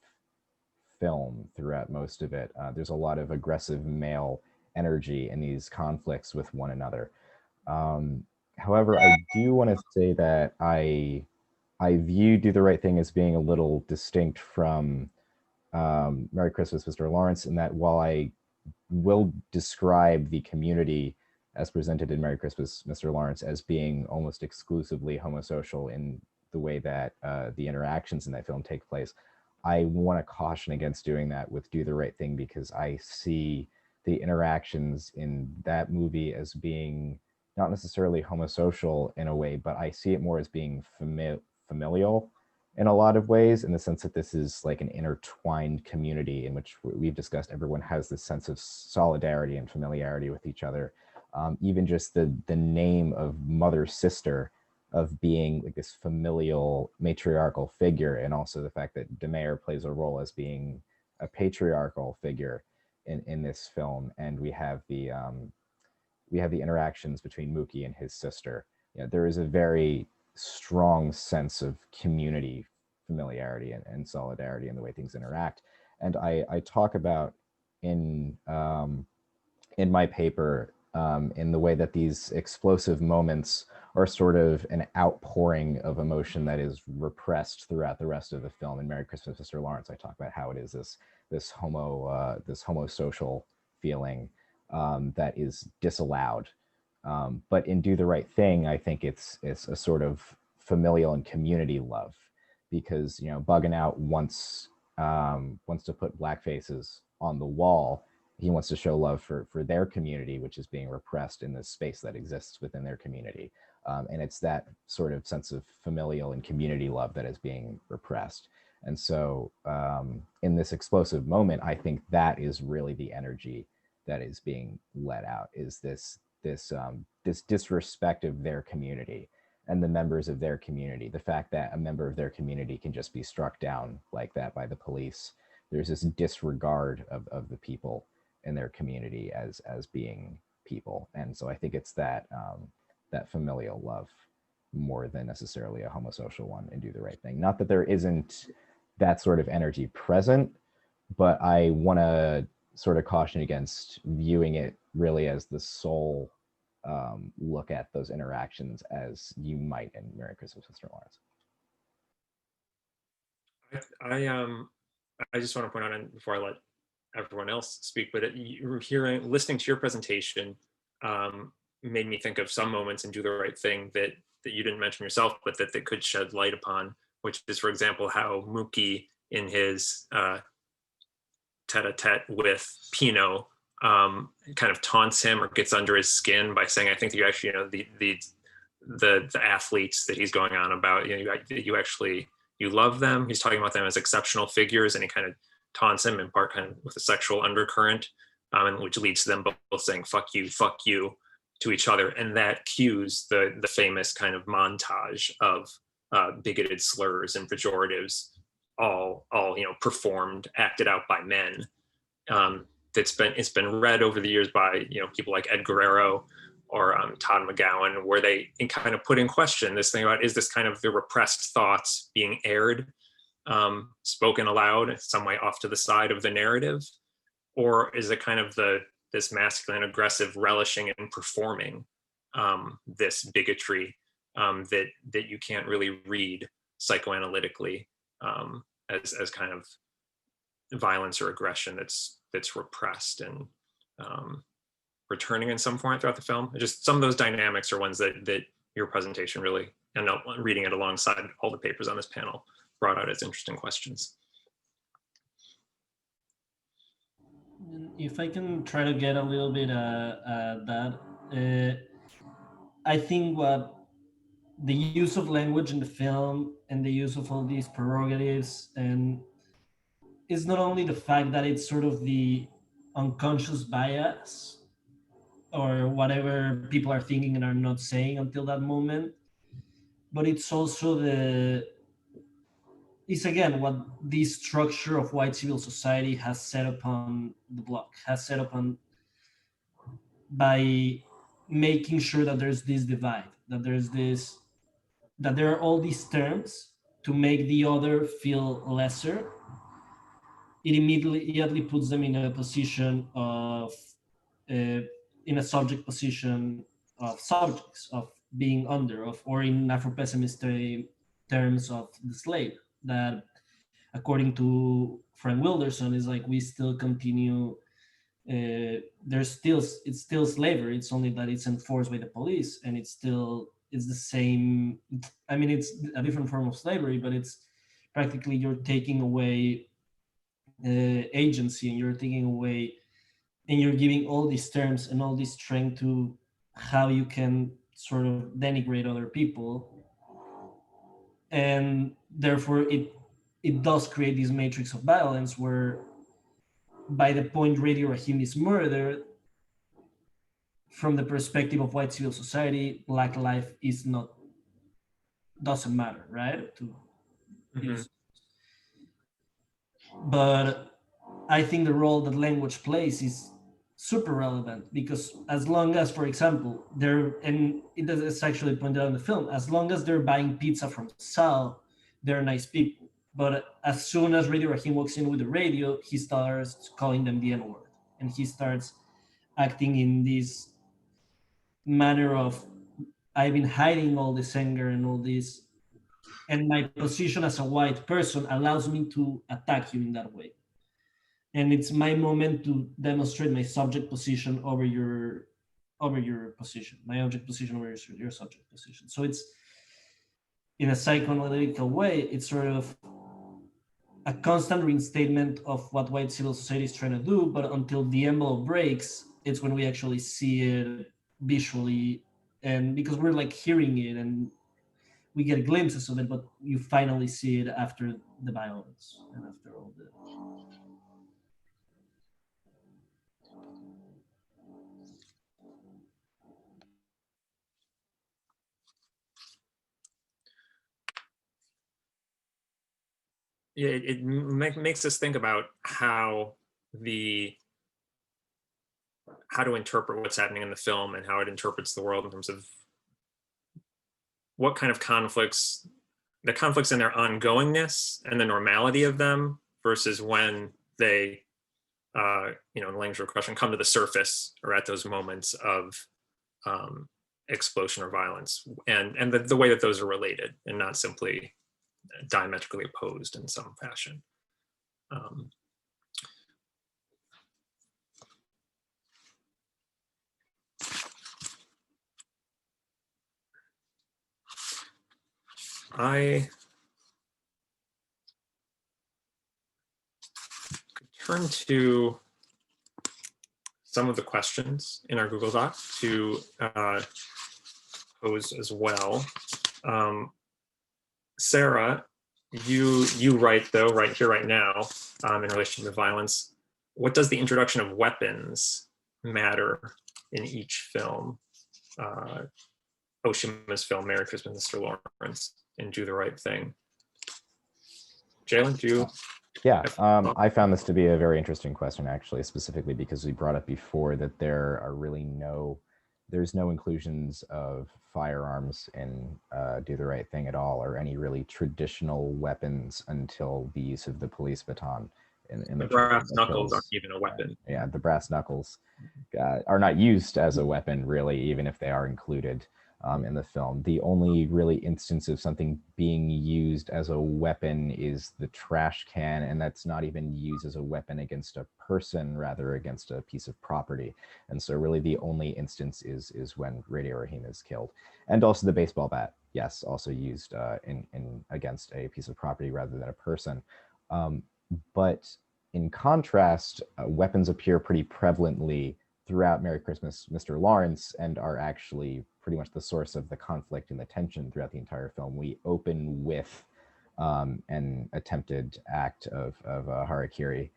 Speaker 7: film throughout most of it. There's a lot of aggressive male energy in these conflicts with one another. However, I do want to say that I view Do the Right Thing as being a little distinct from Merry Christmas, Mr. Lawrence, in that while I will describe the community as presented in Merry Christmas, Mr. Lawrence as being almost exclusively homosocial in the way that the interactions in that film take place, I want to caution against doing that with Do the Right Thing, because I see the interactions in that movie as being not necessarily homosocial in a way, but I see it more as being familial in a lot of ways, in the sense that this is like an intertwined community in which we've discussed everyone has this sense of solidarity and familiarity with each other. Even just the name of mother sister, of being like this familial matriarchal figure, and also the fact that DeMeyer plays a role as being a patriarchal figure in this film, and we have the interactions between Mookie and his sister. You know, there is a very strong sense of community, familiarity, and solidarity in the way things interact. And I talk about in my paper in the way that these explosive moments are sort of an outpouring of emotion that is repressed throughout the rest of the film. In Merry Christmas, Mr. Lawrence, I talk about how it is this homosocial feeling that is disallowed. But in Do the Right Thing, I think it's a sort of familial and community love, because, you know, Bugging Out wants to put black faces on the wall. He wants to show love for their community, which is being repressed in this space that exists within their community. And it's that sort of sense of familial and community love that is being repressed. And so in this explosive moment, I think that is really the energy that is being let out, is this disrespect of their community and the members of their community. The fact that a member of their community can just be struck down like that by the police. There's this disregard of the people in their community as being people. And so I think it's that that familial love more than necessarily a homosocial one in Do the Right Thing. Not that there isn't that sort of energy present, but I want to sort of caution against viewing it really as the sole look at those interactions as you might in Merry Christmas, Mr. Lawrence.
Speaker 1: I just want to point out, and before I let everyone else speak, but listening to your presentation made me think of some moments in Do the Right Thing that you didn't mention yourself, but that could shed light upon, which is, for example, how Mookie in his tete-a-tete with Pino kind of taunts him or gets under his skin by saying, I think that you actually, the athletes that he's going on about, you love them. He's talking about them as exceptional figures, and he kind of taunts him in part kind of with a sexual undercurrent, and which leads to them both saying fuck you to each other. And that cues the famous kind of montage of bigoted slurs and pejoratives, all performed, acted out by men. It's been read over the years by people like Ed Guerrero or Todd McGowan, where they kind of put in question this thing about, is this kind of the repressed thoughts being aired, spoken aloud, some way off to the side of the narrative, or is it kind of this masculine aggressive relishing and performing this bigotry that you can't really read psychoanalytically as kind of violence or aggression that's repressed and returning in some form throughout the film? Just some of those dynamics are ones that your presentation really and reading it alongside all the papers on this panel brought out as interesting questions.
Speaker 4: If I can try to get a little bit at that, I think what the use of language in the film and the use of all these prerogatives, and it's not only the fact that it's sort of the unconscious bias or whatever people are thinking and are not saying until that moment, but it's also it's again what this structure of white civil society has set upon the block, has set upon by making sure that there's this divide, that there are all these terms to make the other feel lesser. It immediately puts them in a position of in a subject position of subjects, of being under, or in Afro-pessimist terms of the slave, that according to Frank Wilderson is like we still continue, it's still slavery, it's only that it's enforced by the police, and it's the same, I mean, it's a different form of slavery, but it's practically you're taking away agency, and you're taking away, and you're giving all these terms and all this strength to how you can sort of denigrate other people. And therefore it does create this matrix of violence where by the point Radio Rahim is murdered, from the perspective of white civil society, Black life doesn't matter, right? But I think the role that language plays is super relevant, because as long as, for example, it's actually pointed out in the film, as long as they're buying pizza from Sal, they're nice people. But as soon as Radio Rahim walks in with the radio, he starts calling them the N-word, and he starts acting in this manner of, I've been hiding all this anger and all this, and my position as a white person allows me to attack you in that way. And it's my moment to demonstrate my subject position over your position, my object position over your subject position. So it's, in a psychoanalytical way, it's sort of a constant reinstatement of what white civil society is trying to do, but until the envelope breaks, it's when we actually see it visually, and because we're like hearing it and we get glimpses of it, but you finally see it after the violence and after all the.
Speaker 1: Yeah, it makes us think about how to interpret what's happening in the film and how it interprets the world in terms of what kind of conflicts, the conflicts in their ongoingness and the normality of them versus when they, in the language of question, come to the surface or at those moments of explosion or violence, and the way that those are related and not simply diametrically opposed in some fashion. I could turn to some of the questions in our Google Doc to pose as well. Sarah, you write though, right here, right now, in relation to violence, what does the introduction of weapons matter in each film? Oshima's film, Merry Christmas, Mr. Lawrence, and Do the Right Thing. Jalen, do you?
Speaker 7: Yeah, I found this to be a very interesting question, actually, specifically because we brought up before that there are really there's no inclusions of firearms in Do the Right Thing at all, or any really traditional weapons until the use of the police baton. In
Speaker 1: the brass knuckles aren't even a weapon.
Speaker 7: Yeah, the brass knuckles are not used as a weapon, really, even if they are included in the film. The only really instance of something being used as a weapon is the trash can, and that's not even used as a weapon against a person, rather against a piece of property. And so really the only instance is when Radio Rahim is killed. And also the baseball bat. yes, also used in against a piece of property rather than a person. But in contrast, weapons appear pretty prevalently throughout Merry Christmas, Mr. Lawrence, and are actually pretty much the source of the conflict and the tension throughout the entire film. We open with an attempted act of harakiri.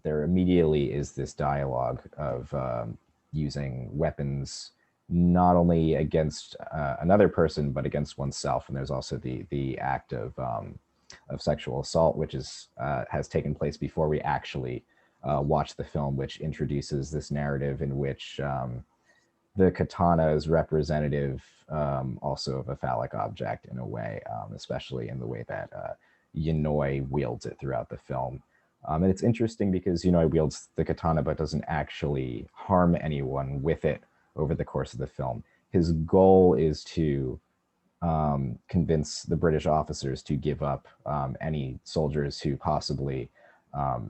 Speaker 7: There immediately is this dialogue of using weapons not only against another person, but against oneself. And there's also the act of sexual assault, which has taken place before we actually watch the film, which introduces this narrative in which the katana is representative also of a phallic object in a way, especially in the way that Yonoi wields it throughout the film. And it's interesting because Yonoi wields the katana but doesn't actually harm anyone with it over the course of the film. His goal is to convince the British officers to give up any soldiers who possibly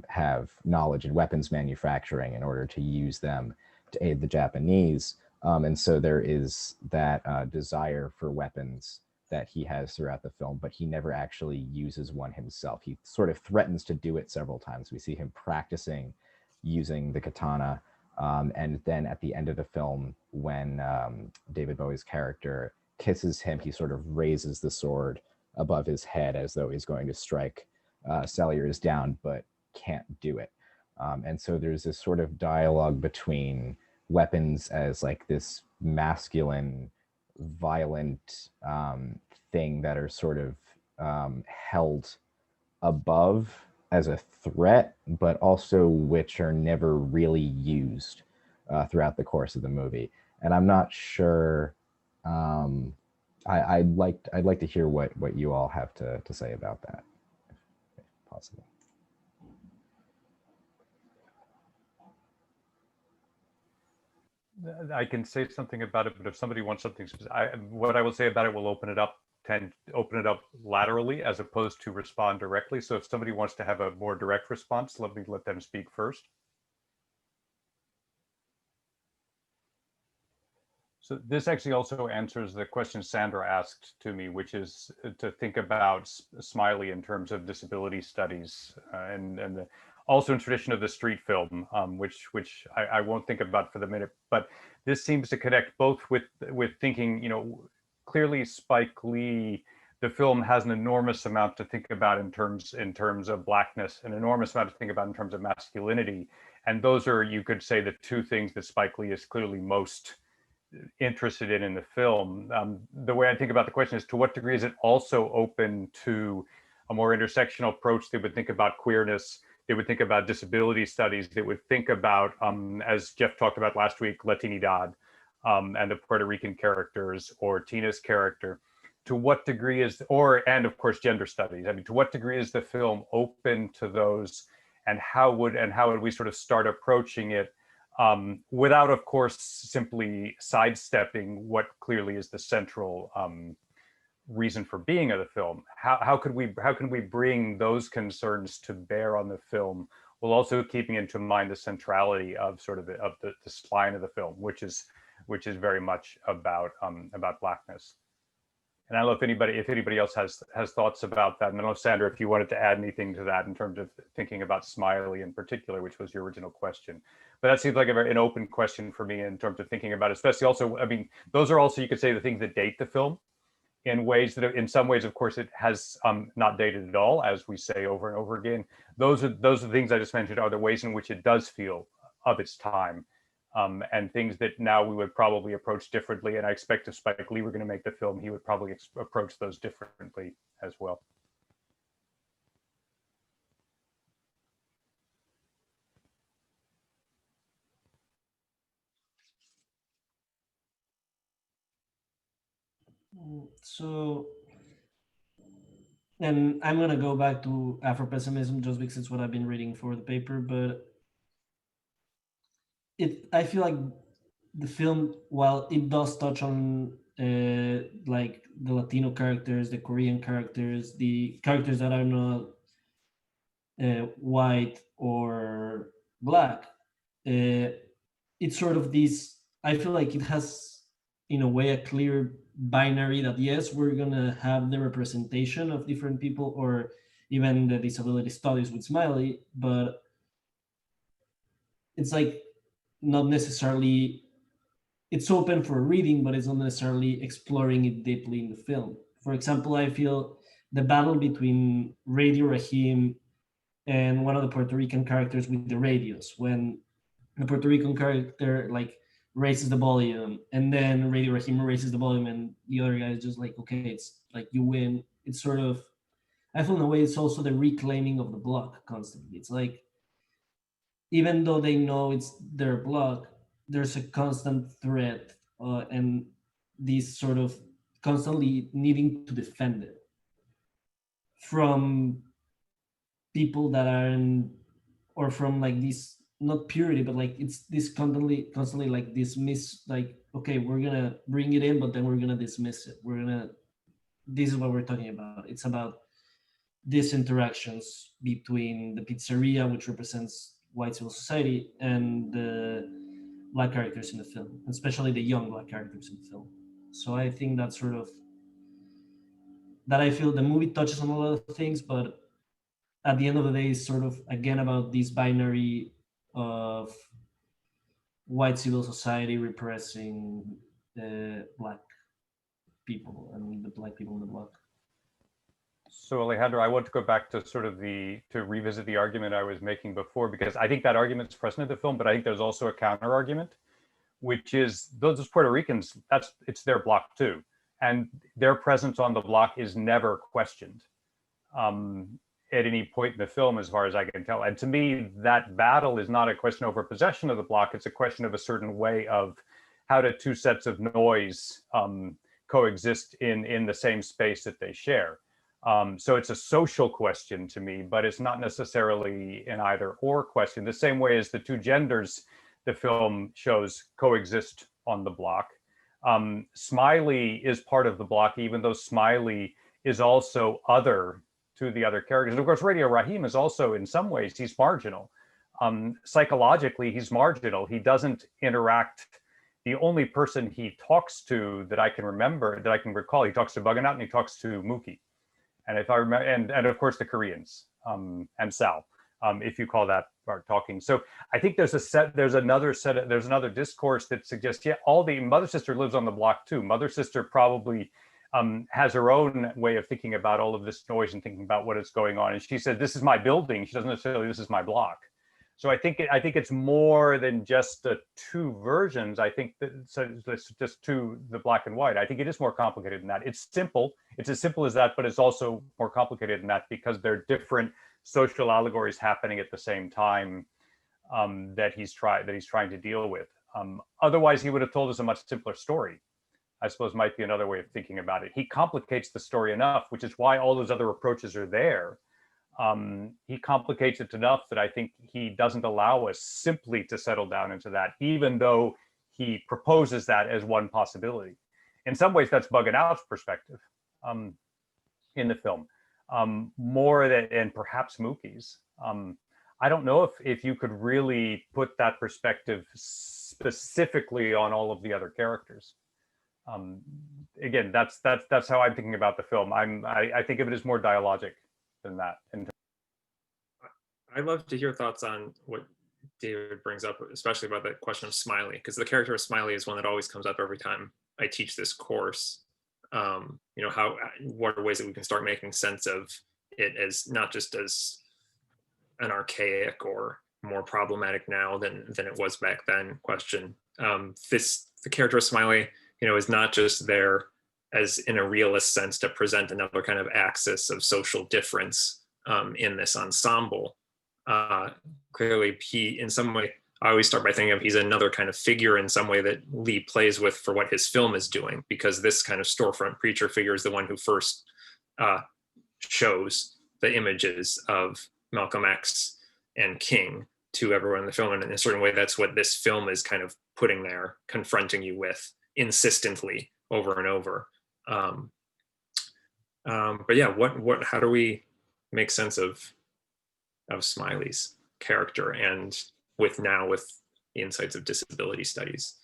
Speaker 7: have knowledge in weapons manufacturing in order to use them to aid the Japanese. And so there is that desire for weapons that he has throughout the film, but he never actually uses one himself. He sort of threatens to do it several times. We see him practicing using the katana. And then at the end of the film, when David Bowie's character kisses him, he sort of raises the sword above his head as though he's going to strike Celliers down, but can't do it. And so there's this sort of dialogue between weapons as like this masculine, violent thing that are sort of held above as a threat, but also which are never really used throughout the course of the movie. And I'm not sure. I'd like to hear what you all have to say about that, if possible.
Speaker 2: I can say something about it, but if somebody wants something specific, what I will say about it will open it up laterally as opposed to respond directly. So if somebody wants to have a more direct response, let them speak first. So this actually also answers the question Sandra asked to me, which is to think about Smiley in terms of disability studies and also in tradition of the street film, which I won't think about for the minute, but this seems to connect both with thinking, clearly Spike Lee, the film has an enormous amount to think about in terms of Blackness, an enormous amount to think about in terms of masculinity. And those are, you could say, the two things that Spike Lee is clearly most interested in the film. The way I think about the question is, to what degree is it also open to a more intersectional approach? They would think about queerness, they would think about disability studies, they would think about, as Jeff talked about last week, Latinidad and the Puerto Rican characters, or Tina's character. To what degree is, and of course, gender studies. I mean, to what degree is the film open to those, and how would we sort of start approaching it without, of course, simply sidestepping what clearly is the central reason for being of the film? How can we bring those concerns to bear on the film, while also keeping into mind the centrality of sort of the spine of the film, which is very much about Blackness. And I don't know if anybody else has thoughts about that. And I don't know, Sandra, if you wanted to add anything to that in terms of thinking about Smiley in particular, which was your original question. But that seems like an open question for me in terms of thinking about it, especially also, I mean, those are also, you could say, the things that date the film in ways that, in some ways, of course, it has not dated at all, as we say over and over again. Those are the things I just mentioned, are the ways in which it does feel of its time. And things that now we would probably approach differently. And I expect if Spike Lee were going to make the film, he would probably approach those differently as well.
Speaker 4: So, and I'm going to go back to Afro-pessimism just because it's what I've been reading for the paper, but I feel like the film, while it does touch on like the Latino characters, the Korean characters, the characters that are not white or black, it's sort of this, I feel like it has in a way, a clear binary that yes, we're gonna have the representation of different people, or even the disability studies with Smiley, but it's like not necessarily, it's open for reading, but it's not necessarily exploring it deeply in the film. For example, I feel the battle between Radio Rahim and one of the Puerto Rican characters with the radios, when the Puerto Rican character like raises the volume, and then Radio Rahim raises the volume, and the other guy is just like, okay, it's like you win. It's sort of, I feel in a way it's also the reclaiming of the block constantly. It's like, even though they know it's their block, there's a constant threat and this sort of constantly needing to defend it from people that are in, or from like this, not purity, but like it's this constantly like dismiss, like, okay, we're gonna bring it in, but then we're gonna dismiss it. This is what we're talking about. It's about these interactions between the pizzeria, which represents white civil society, and the Black characters in the film, especially the young Black characters in the film. So I think that's sort of, that I feel the movie touches on a lot of things, but at the end of the day, it's sort of again about this binary of white civil society repressing the Black people and the Black people in the block.
Speaker 2: So Alejandro, I want to go back to sort of to revisit the argument I was making before, because I think that argument's present in the film, but I think there's also a counter argument, which is those Puerto Ricans, it's their block too. And their presence on the block is never questioned at any point in the film, as far as I can tell. And to me, that battle is not a question over possession of the block, it's a question of a certain way of how do two sets of noise coexist in the same space that they share. So it's a social question to me, but it's not necessarily an either or question, the same way as the two genders the film shows coexist on the block. Smiley is part of the block, even though Smiley is also other to the other characters. And of course, Radio Rahim is also, in some ways, he's marginal. Psychologically, he's marginal. He doesn't interact. The only person he talks to that I can remember, that I can recall, he talks to Buganout and he talks to Mookie. And if I remember, and of course the Koreans and Sal, if you call that part talking. So I think there's another discourse that suggests, yeah, all the Mother Sister lives on the block too. Mother Sister probably has her own way of thinking about all of this noise and thinking about what is going on. And she said, "This is my building." She doesn't necessarily, "This is my block." So I think it's more than just the two versions. I think that it's just two, the black and white. I think it is more complicated than that. It's simple. It's as simple as that, but it's also more complicated than that because there are different social allegories happening at the same time that he's trying to deal with. Otherwise, he would have told us a much simpler story, I suppose might be another way of thinking about it. He complicates the story enough, which is why all those other approaches are there. He complicates it enough that I think he doesn't allow us simply to settle down into that, even though he proposes that as one possibility. In some ways, that's Buganout's perspective in the film, more than, and perhaps Mookie's. I don't know if you could really put that perspective specifically on all of the other characters. Again, that's how I'm thinking about the film. I think of it as more dialogic than that. And
Speaker 1: I'd love to hear thoughts on what David brings up, especially about the question of Smiley, because the character of Smiley is one that always comes up every time I teach this course. What are ways that we can start making sense of it as not just as an archaic or more problematic now than it was back then question. The character of Smiley, is not just there as in a realist sense to present another kind of axis of social difference in this ensemble. Clearly, he, in some way, I always start by thinking of he's another kind of figure in some way that Lee plays with for what his film is doing, because this kind of storefront preacher figure is the one who first shows the images of Malcolm X and King to everyone in the film. And in a certain way, that's what this film is kind of putting there, confronting you with insistently over and over. But yeah, how do we make sense of Smiley's character and with the insights of disability studies?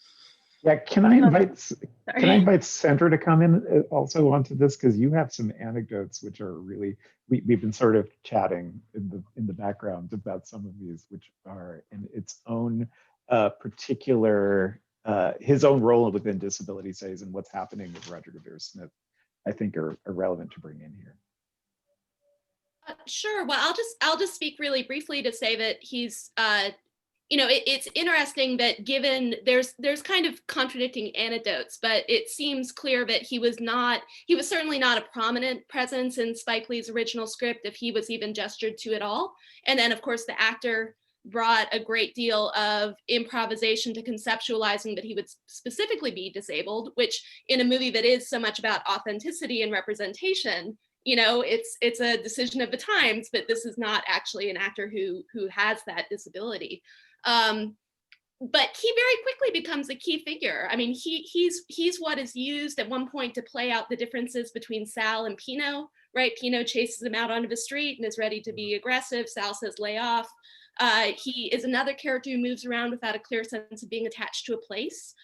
Speaker 8: Yeah, can I invite Sandra to come in also onto this, because you have some anecdotes which are really, we've been sort of chatting in the background about some of these, which are in its own particular his own role within disability studies and what's happening with Roger Guevara Smith, I think are relevant to bring in here.
Speaker 9: Sure. Well, I'll just speak really briefly to say that he's it's interesting that given there's kind of contradicting anecdotes, but it seems clear that he was certainly not a prominent presence in Spike Lee's original script, if he was even gestured to at all. And then of course the actor brought a great deal of improvisation to conceptualizing that he would specifically be disabled, which in a movie that is so much about authenticity and representation, it's a decision of the times, but this is not actually an actor who has that disability. But he very quickly becomes a key figure. I mean, he's what is used at one point to play out the differences between Sal and Pino, right? Pino chases him out onto the street and is ready to be aggressive. Sal says, lay off. He is another character who moves around without a clear sense of being attached to a place.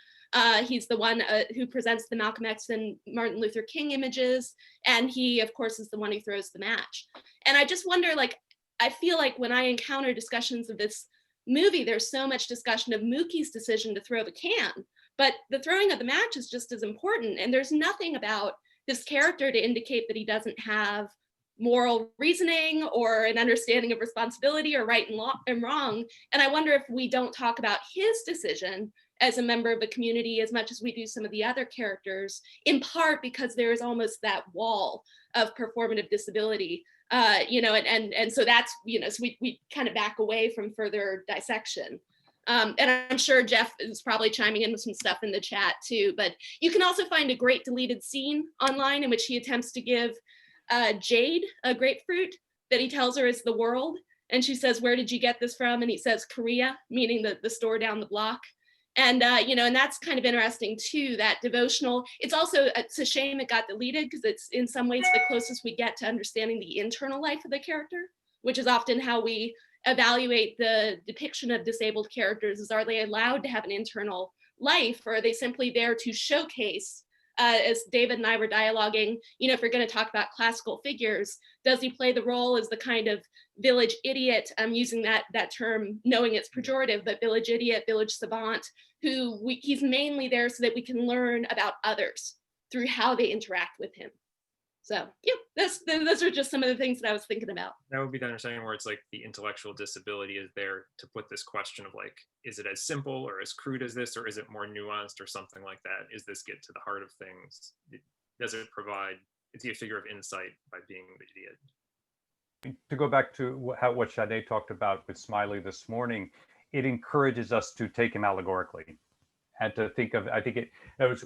Speaker 9: He's the one who presents the Malcolm X and Martin Luther King images. And he, of course, is the one who throws the match. And I just wonder, I feel like when I encounter discussions of this movie, there's so much discussion of Mookie's decision to throw the can, but the throwing of the match is just as important. And there's nothing about this character to indicate that he doesn't have moral reasoning or an understanding of responsibility or right and wrong. And I wonder if we don't talk about his decision as a member of the community as much as we do some of the other characters, in part because there is almost that wall of performative disability. And so that's, so we kind of back away from further dissection. And I'm sure Jeff is probably chiming in with some stuff in the chat too, but you can also find a great deleted scene online in which he attempts to give Jade a grapefruit that he tells her is the world. And she says, where did you get this from? And he says, Korea, meaning the store down the block. And, and that's kind of interesting too, that devotional. It's a shame it got deleted because it's in some ways the closest we get to understanding the internal life of the character, which is often how we evaluate the depiction of disabled characters. Is, are they allowed to have an internal life, or are they simply there to showcase, as David and I were dialoguing, if we're going to talk about classical figures, does he play the role as the kind of village idiot? I'm using that term knowing it's pejorative, but village idiot, village savant, he's mainly there so that we can learn about others through how they interact with him. So yeah, those are just some of the things that I was thinking about.
Speaker 1: That would be the understanding where it's like the intellectual disability is there to put this question of is it as simple or as crude as this, or is it more nuanced or something like that? Is this get to the heart of things? Does it provide, is he a figure of insight by being the idiot?
Speaker 2: To go back to what Saed talked about with Smiley this morning, it encourages us to take him allegorically and to think of, I think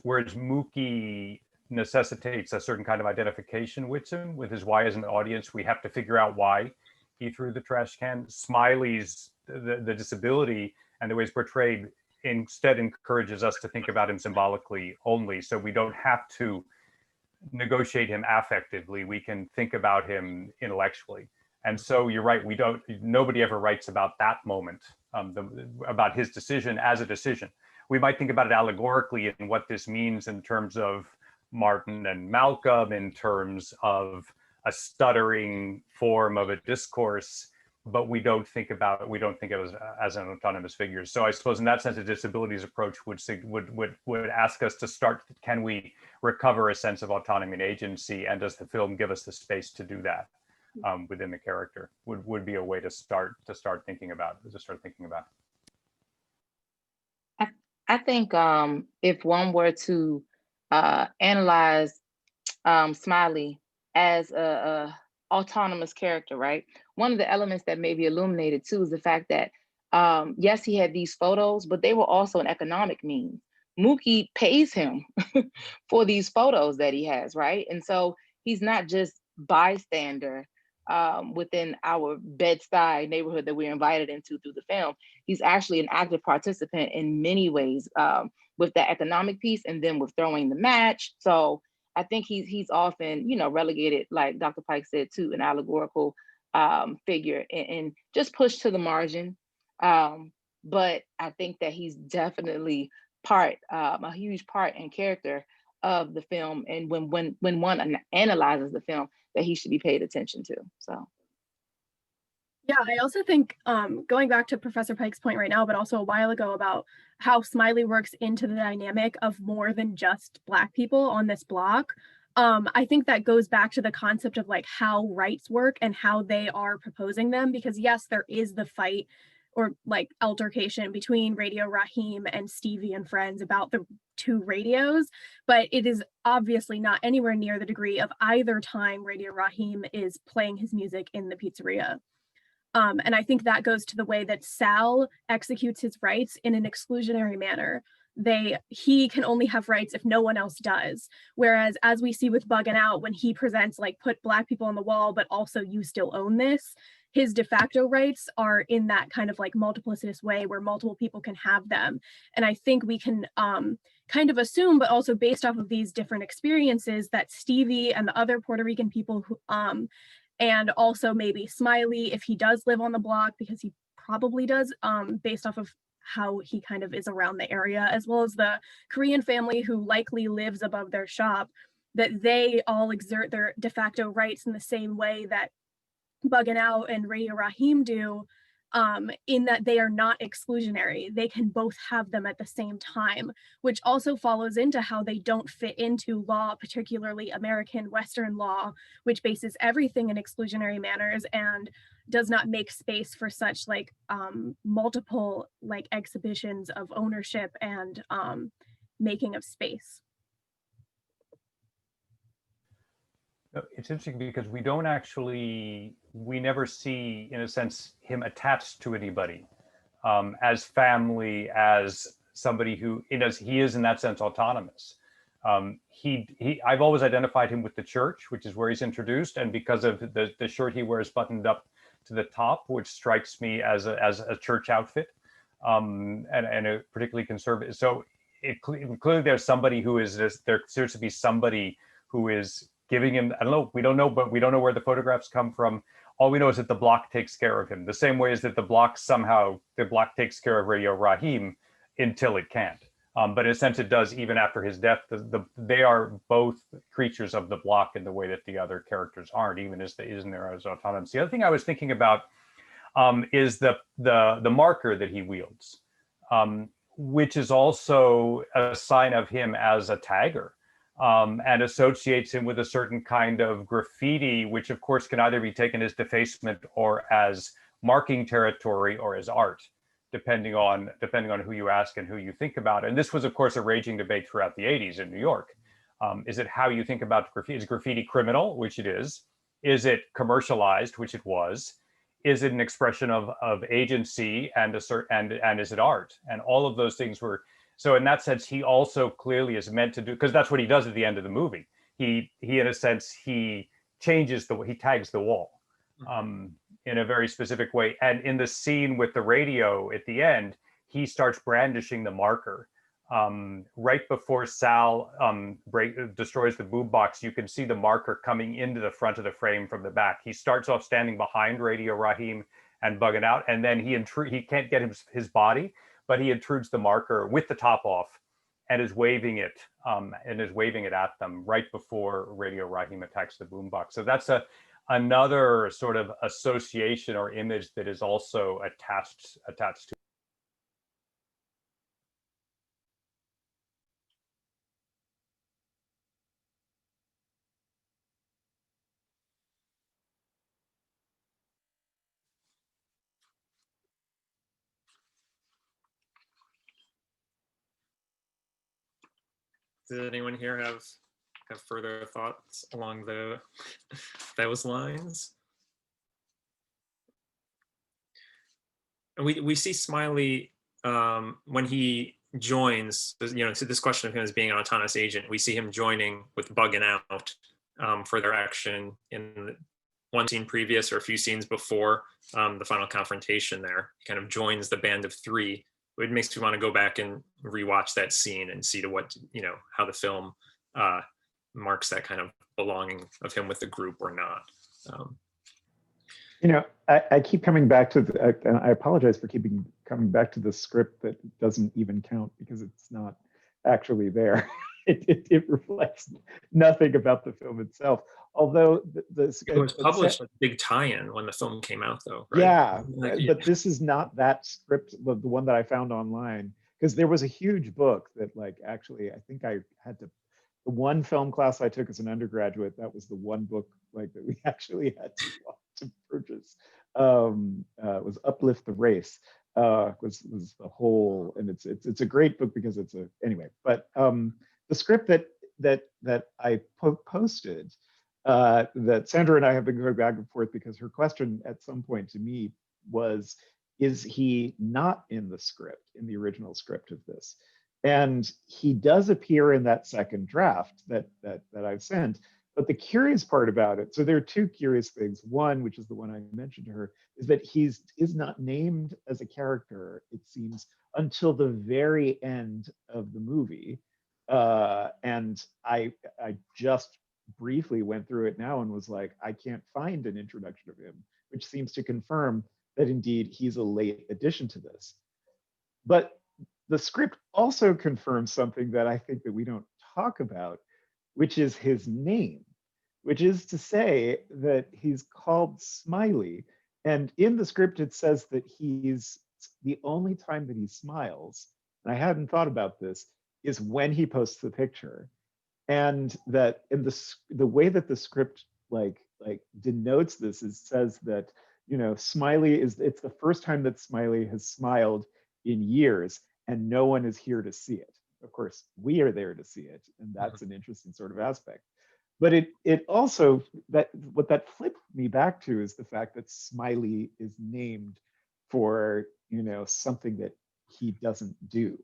Speaker 2: whereas Mookie necessitates a certain kind of identification with him, with his why as an audience, we have to figure out why he threw the trash can. Smiley's, the disability and the way it's portrayed instead encourages us to think about him symbolically only, so we don't have to negotiate him affectively, we can think about him intellectually. And so you're right, nobody ever writes about that moment, about his decision as a decision. We might think about it allegorically and what this means in terms of Martin and Malcolm, in terms of a stuttering form of a discourse, but we don't think of it as an autonomous figure. So I suppose in that sense, a disabilities approach would ask us to start, can we recover a sense of autonomy and agency, and does the film give us the space to do that within the character? Would be a way to start thinking about.
Speaker 3: I think if one were to analyze Smiley as a autonomous character, right? One of the elements that may be illuminated too is the fact that yes, he had these photos, but they were also an economic means. Mookie pays him for these photos that he has, right? And so he's not just bystander within our Bed-Stuy neighborhood that we're invited into through the film. He's actually an active participant in many ways with that economic piece, and then with throwing the match. So I think he's often, relegated, like Dr. Pike said, to an allegorical figure and just pushed to the margin. But I think that he's definitely part, a huge part and character of the film, and when one analyzes the film, that he should be paid attention to. So.
Speaker 5: Yeah, I also think going back to Professor Pike's point right now, but also a while ago about how Smiley works into the dynamic of more than just Black people on this block. I think that goes back to the concept of like how rights work and how they are proposing them, because yes, there is the fight or like altercation between Radio Raheem and Stevie and friends about the two radios, but it is obviously not anywhere near the degree of either time Radio Raheem is playing his music in the pizzeria. And I think that goes to the way that Sal executes his rights in an exclusionary manner. He can only have rights if no one else does. Whereas as we see with Buggin' Out, when he presents like put Black people on the wall, but also you still own this, his de facto rights are in that kind of like multiplicitous way where multiple people can have them. And I think we can kind of assume, but also based off of these different experiences, that Stevie and the other Puerto Rican people who, and also maybe Smiley, if he does live on the block, because he probably does, based off of how he kind of is around the area, as well as the Korean family who likely lives above their shop, that they all exert their de facto rights in the same way that Buggin' Out and Radio Raheem do, in that they are not exclusionary. They can both have them at the same time, which also follows into how they don't fit into law, particularly American Western law, which bases everything in exclusionary manners and does not make space for such like multiple like exhibitions of ownership and making of space.
Speaker 2: It's interesting because we never see, in a sense, him attached to anybody as family, as somebody who, he is in that sense autonomous. I've always identified him with the church, which is where he's introduced, and because of the shirt he wears buttoned up to the top, which strikes me as a church outfit, and a particularly conservative. So clearly there's somebody who is there seems to be somebody who is giving him, I don't know, we don't know where the photographs come from. All we know is that the block takes care of him, the same way as that the block takes care of Radio Raheem until it can't. But in a sense it does even after his death. They are both creatures of the block in the way that the other characters aren't, even as they're as autonomous. The other thing I was thinking about is the marker that he wields, which is also a sign of him as a tagger. And associates him with a certain kind of graffiti, which of course can either be taken as defacement or as marking territory or as art, depending on who you ask and who you think about. And this was of course a raging debate throughout the 80s in New York. Is it how you think about graffiti? Is graffiti criminal, which it is? Is it commercialized, which it was? Is it an expression of agency and is it art? And all of those things were. So in that sense, he also clearly is meant to do, because that's what he does at the end of the movie. He in a sense, he tags the wall in a very specific way. And in the scene with the radio at the end, he starts brandishing the marker. Right before Sal destroys the boombox, you can see the marker coming into the front of the frame from the back. He starts off standing behind Radio Raheem and Buggin' Out, and then he can't get his body, but he intrudes the marker with the top off and is waving it at them right before Radio Raheem attacks the boombox. So that's another sort of association or image that is also attached to.
Speaker 1: Did anyone here have further thoughts along those lines? And we see Smiley when he joins, to this question of him as being an autonomous agent, we see him joining with Buggin' Out for their action in one scene previous or a few scenes before the final confrontation there. He kind of joins the band of three. It makes me want to go back and rewatch that scene and see how the film marks that kind of belonging of him with the group or not.
Speaker 8: You know, I keep coming back to and I apologize for coming back to the script that doesn't even count because it's not actually there. It reflects nothing about the film itself. Although
Speaker 1: it was published as a big tie-in when the film came out, though, right?
Speaker 8: Yeah,
Speaker 1: Like,
Speaker 8: but this is not that script, the one that I found online, because there was a huge book that, like, actually, I think I had to, the one film class I took as an undergraduate, that was the one book like that we actually had to purchase. Was Uplift the Race. Was the whole, and it's a great book because it's a, anyway. But the script that I posted, that Sandra and I have been going back and forth because her question at some point to me was, is he not in the script, in the original script of this? And he does appear in that second draft that I've sent. But the curious part about it, so there are two curious things. One, which is the one I mentioned to her, is that is not named as a character, it seems, until the very end of the movie. And I just briefly went through it now and was like, I can't find an introduction of him, which seems to confirm that indeed he's a late addition to this. But the script also confirms something that I think that we don't talk about, which is his name, which is to say that he's called Smiley. And in the script, it says that he's, the only time that he smiles, and I hadn't thought about this, is when he posts the picture. And that in the way that the script like denotes this is says that, you know, Smiley is, it's the first time that Smiley has smiled in years and no one is here to see it. Of course, we are there to see it, and that's an interesting sort of aspect. But it also, that what that flipped me back to is the fact that Smiley is named for, you know, something that he doesn't do.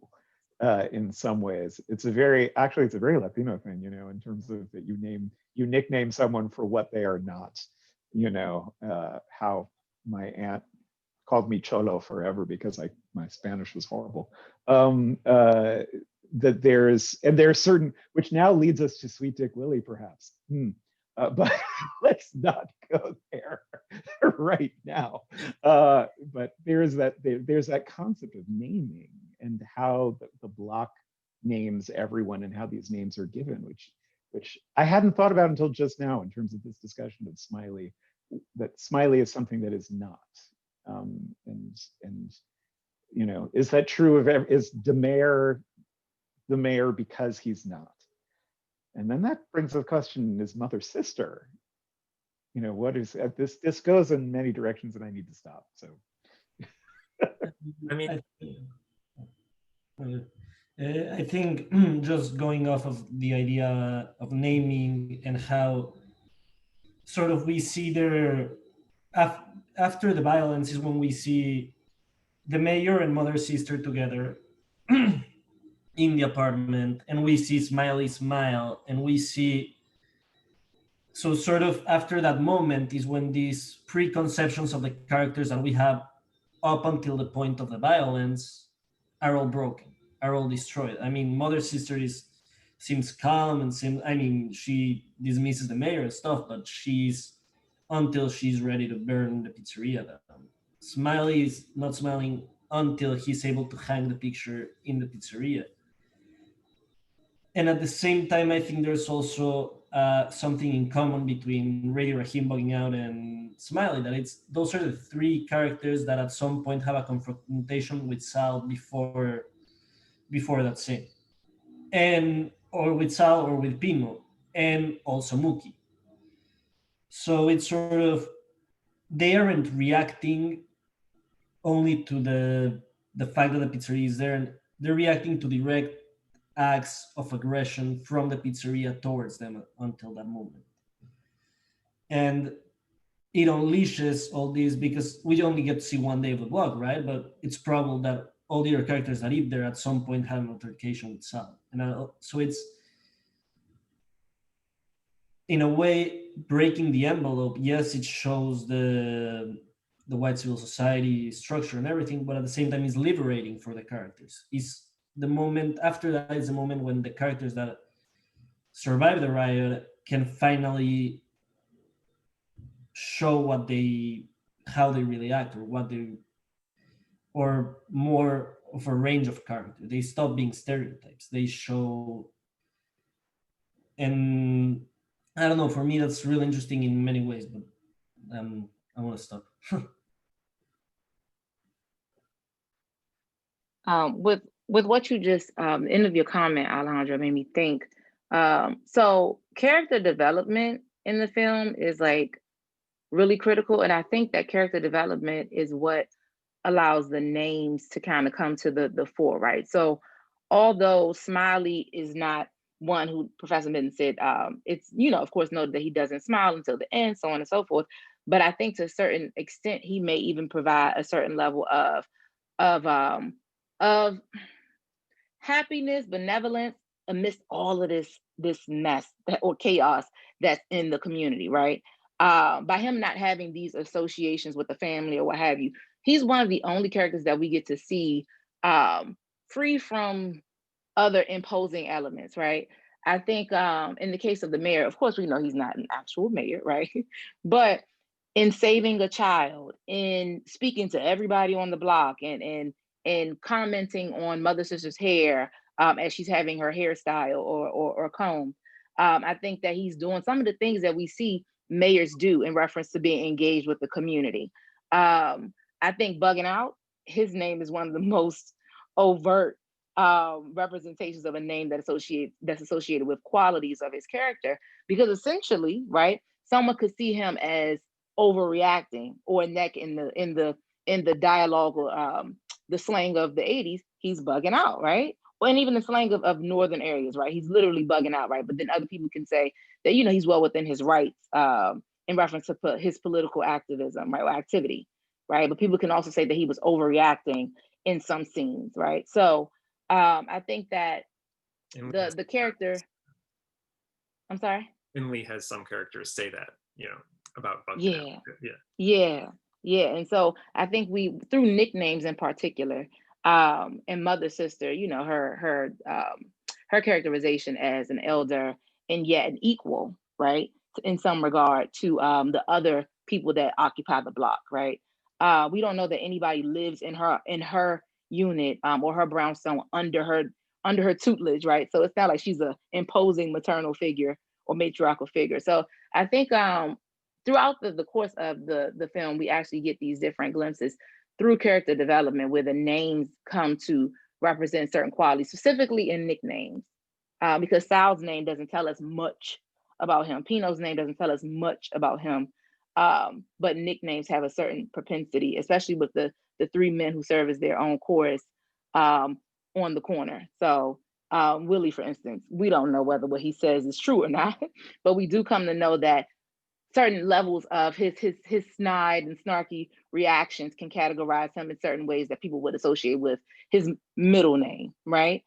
Speaker 8: In some ways, it's a very Latino thing, you know, in terms of that you nickname someone for what they are not. You know, how my aunt called me Cholo forever because my Spanish was horrible. That there's certain, which now leads us to Sweet Dick Willie, perhaps. But let's not go there right now. But there's that concept of naming and how the block names everyone and how these names are given, which I hadn't thought about until just now in terms of this discussion of Smiley, that Smiley is something that is not. And you know, is that true of is Dussere the mayor because he's not? And then that brings up the question, his mother's sister. You know, what is this goes in many directions and I need to stop. So
Speaker 1: I mean,
Speaker 4: I think just going off of the idea of naming and how sort of we see there after the violence is when we see the mayor and mother sister together in the apartment, and we see Smiley smile, and we see, so sort of after that moment is when these preconceptions of the characters that we have up until the point of the violence are all broken, are all destroyed. I mean, mother sister seems calm and she dismisses the mayor and stuff, but until she's ready to burn the pizzeria down. Smiley is not smiling until he's able to hang the picture in the pizzeria. And at the same time, I think there's also something in common between Radio Rahim bugging out and Smiley, that those are the three characters that at some point have a confrontation with Sal before that scene. Or with Sal or with Pino, and also Mookie. So it's sort of, they aren't reacting only to the fact that the pizzeria is there, and they're reacting to direct acts of aggression from the pizzeria towards them until that moment. And it unleashes all this because we only get to see one day of the vlog, right? But it's probable that all the other characters that live there at some point have an altercation with Sal. And so it's, in a way, breaking the envelope. Yes, it shows the white civil society structure and everything, but at the same time, it's liberating for the characters. It's the moment after that is the moment when the characters that survive the riot can finally show what they how they really act, or what they, or more of a range of character. They stop being stereotypes. They show, and I don't know, for me that's really interesting in many ways, but I want to stop.
Speaker 3: With what you just end of your comment, Alejandro, made me think. So character development in the film is like really critical, and I think that character development is what allows the names to kind of come to the fore, right? So although Smiley is not one who Professor Mitten said, it's, of course, noted that he doesn't smile until the end, so on and so forth. But I think to a certain extent, he may even provide a certain level of happiness, benevolence amidst all of this mess or chaos that's in the community, right? By him not having these associations with the family or what have you, he's one of the only characters that we get to see free from other imposing elements, right? I think in the case of the mayor, of course, we know he's not an actual mayor, right? But in saving a child, in speaking to everybody on the block, and commenting on Mother Sister's hair as she's having her hairstyle or comb, I think that he's doing some of the things that we see mayors do in reference to being engaged with the community. I think bugging out, his name is one of the most overt representations of a name that's associated with qualities of his character, because essentially, right, someone could see him as overreacting, or in the dialogue or the slang of the 80s, he's bugging out, right? And even the slang of northern areas, right? He's literally bugging out, right? But then other people can say that, he's well within his rights in reference to his political activism, right, or activity, right? But people can also say that he was overreacting in some scenes, right? So I think that the character, I'm sorry?
Speaker 1: And Lee has some characters say that, about bugging
Speaker 3: Yeah.
Speaker 1: out.
Speaker 3: Yeah. And so I think we, through nicknames in particular, and Mother Sister, her characterization as an elder and yet an equal, right, in some regard to the other people that occupy the block, right? We don't know that anybody lives in her unit or her brownstone under her tutelage, right? So it's not like she's a imposing maternal figure or matriarchal figure. So I think throughout the course of the film, we actually get these different glimpses through character development where the names come to represent certain qualities, specifically in nicknames. Because Sal's name doesn't tell us much about him. Pino's name doesn't tell us much about him. But nicknames have a certain propensity, especially with the three men who serve as their own chorus on the corner. So Willie, for instance, we don't know whether what he says is true or not, but we do come to know that certain levels of his snide and snarky reactions can categorize him in certain ways that people would associate with his middle name, right?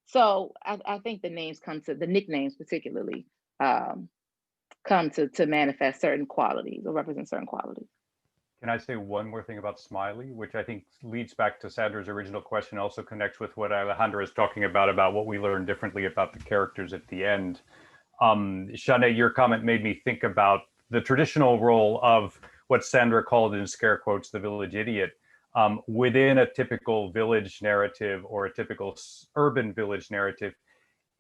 Speaker 3: So I think the nicknames particularly come to manifest certain qualities or represent certain qualities.
Speaker 2: Can I say one more thing about Smiley, which I think leads back to Sandra's original question, also connects with what Alejandro is talking about what we learn differently about the characters at the end. Shanae, your comment made me think about the traditional role of what Sandra called in scare quotes, the village idiot, within a typical village narrative or a typical urban village narrative,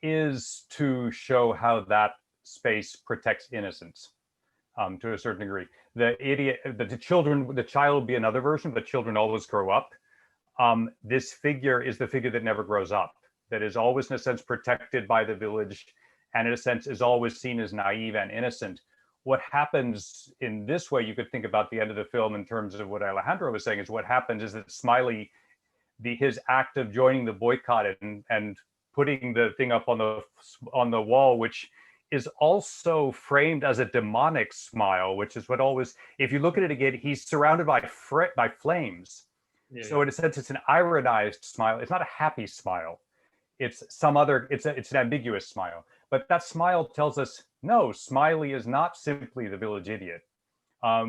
Speaker 2: is to show how that space protects innocence to a certain degree. The child will be another version, but children always grow up. This figure is the figure that never grows up, that is always in a sense protected by the village, and in a sense is always seen as naive and innocent. What happens in this way, you could think about the end of the film in terms of what Alejandro was saying, is what happens is that Smiley, his act of joining the boycott and putting the thing up on the wall, which is also framed as a demonic smile, which is what always, if you look at it again, he's surrounded by flames. Yeah, so in a sense, it's an ironized smile. It's not a happy smile. It's some other, it's an ambiguous smile. But that smile tells us, no, Smiley is not simply the village idiot.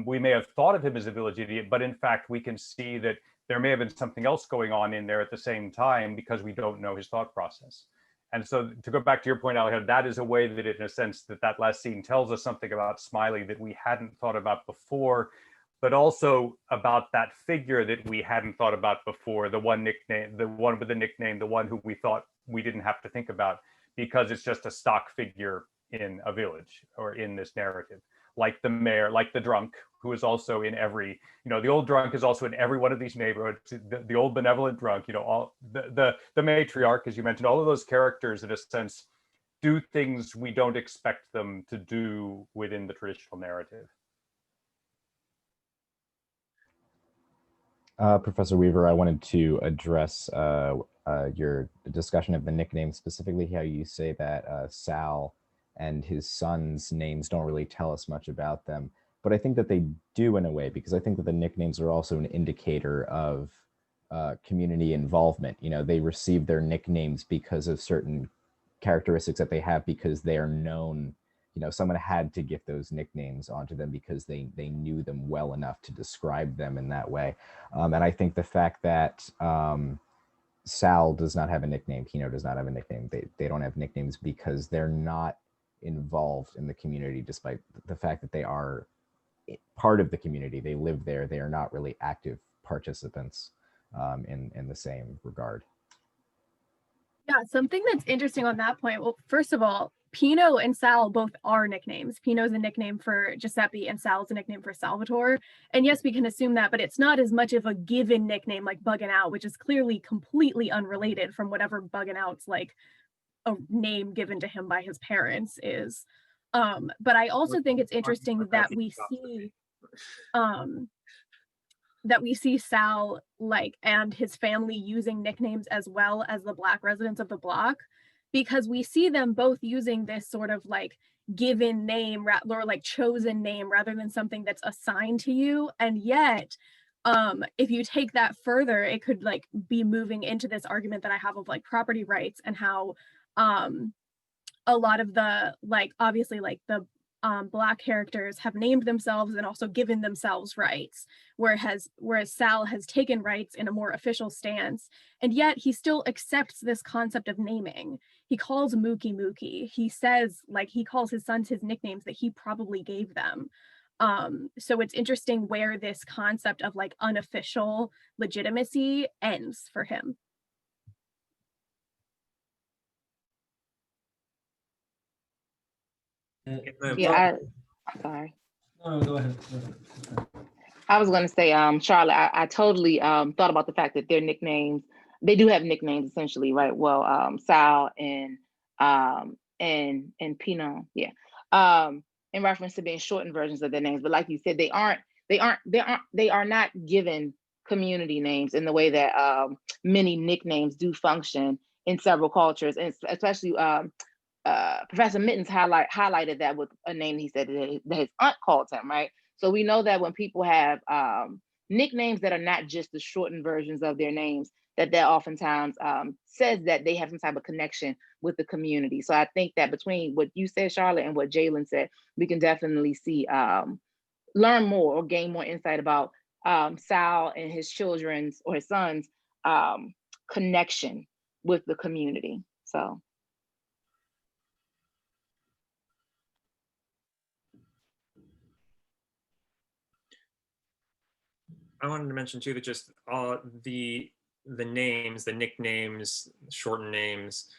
Speaker 2: We may have thought of him as a village idiot, but in fact, we can see that there may have been something else going on in there at the same time because we don't know his thought process. And so to go back to your point, Alejandro, that is a way that in a sense that last scene tells us something about Smiley that we hadn't thought about before, but also about that figure that we hadn't thought about before, the one nickname, the one with the nickname, the one who we thought we didn't have to think about because it's just a stock figure in a village or in this narrative, like the mayor, like the drunk, who is also in every, the old drunk is also in every one of these neighborhoods, the old benevolent drunk, all the matriarch, as you mentioned, all of those characters in a sense do things we don't expect them to do within the traditional narrative.
Speaker 7: Professor Weaver, I wanted to address your discussion of the nicknames, specifically how you say that Sal and his son's names don't really tell us much about them. But I think that they do in a way, because I think that the nicknames are also an indicator of community involvement. They receive their nicknames because of certain characteristics that they have, because they are known. Someone had to give those nicknames onto them because they knew them well enough to describe them in that way. And I think the fact that Sal does not have a nickname, Pino does not have a nickname, they don't have nicknames because they're not involved in the community, despite the fact that they are part of the community. They live there. They are not really active participants in the same regard.
Speaker 5: Yeah, something that's interesting on that point. Well, first of all, Pino and Sal both are nicknames. Pino's a nickname for Giuseppe and Sal's a nickname for Salvatore. And yes, we can assume that, but it's not as much of a given nickname like Buggin' Out, which is clearly completely unrelated from whatever Buggin' Out's like a name given to him by his parents is. But I also think it's interesting that we see Sal and his family using nicknames as well as the Black residents of the block, because we see them both using this sort of given name or chosen name rather than something that's assigned to you. And yet, if you take that further, it could be moving into this argument that I have of property rights and how a lot of the obviously the Black characters have named themselves and also given themselves rights, whereas Sal has taken rights in a more official stance, and yet he still accepts this concept of naming. He calls Mookie Mookie. He says he calls his sons his nicknames that he probably gave them. So it's interesting where this concept of unofficial legitimacy ends for him.
Speaker 3: Yeah, I'm sorry.
Speaker 4: No, go ahead.
Speaker 3: I was going to say, Charlotte, I totally thought about the fact that their nicknames, they do have nicknames essentially, right? Well, Sal and Pino, yeah, in reference to being shortened versions of their names. But like you said, they are not given community names in the way that many nicknames do function in several cultures, and especially Professor Mittens highlighted that with a name he said that his aunt called him, right? So we know that when people have nicknames that are not just the shortened versions of their names, that oftentimes says that they have some type of connection with the community. So I think that between what you said, Charlotte, and what Jalen said, we can definitely see, learn more or gain more insight about Sal and his children's or his son's connection with the community. So.
Speaker 1: I wanted to mention too that just all the names, the nicknames, shortened names,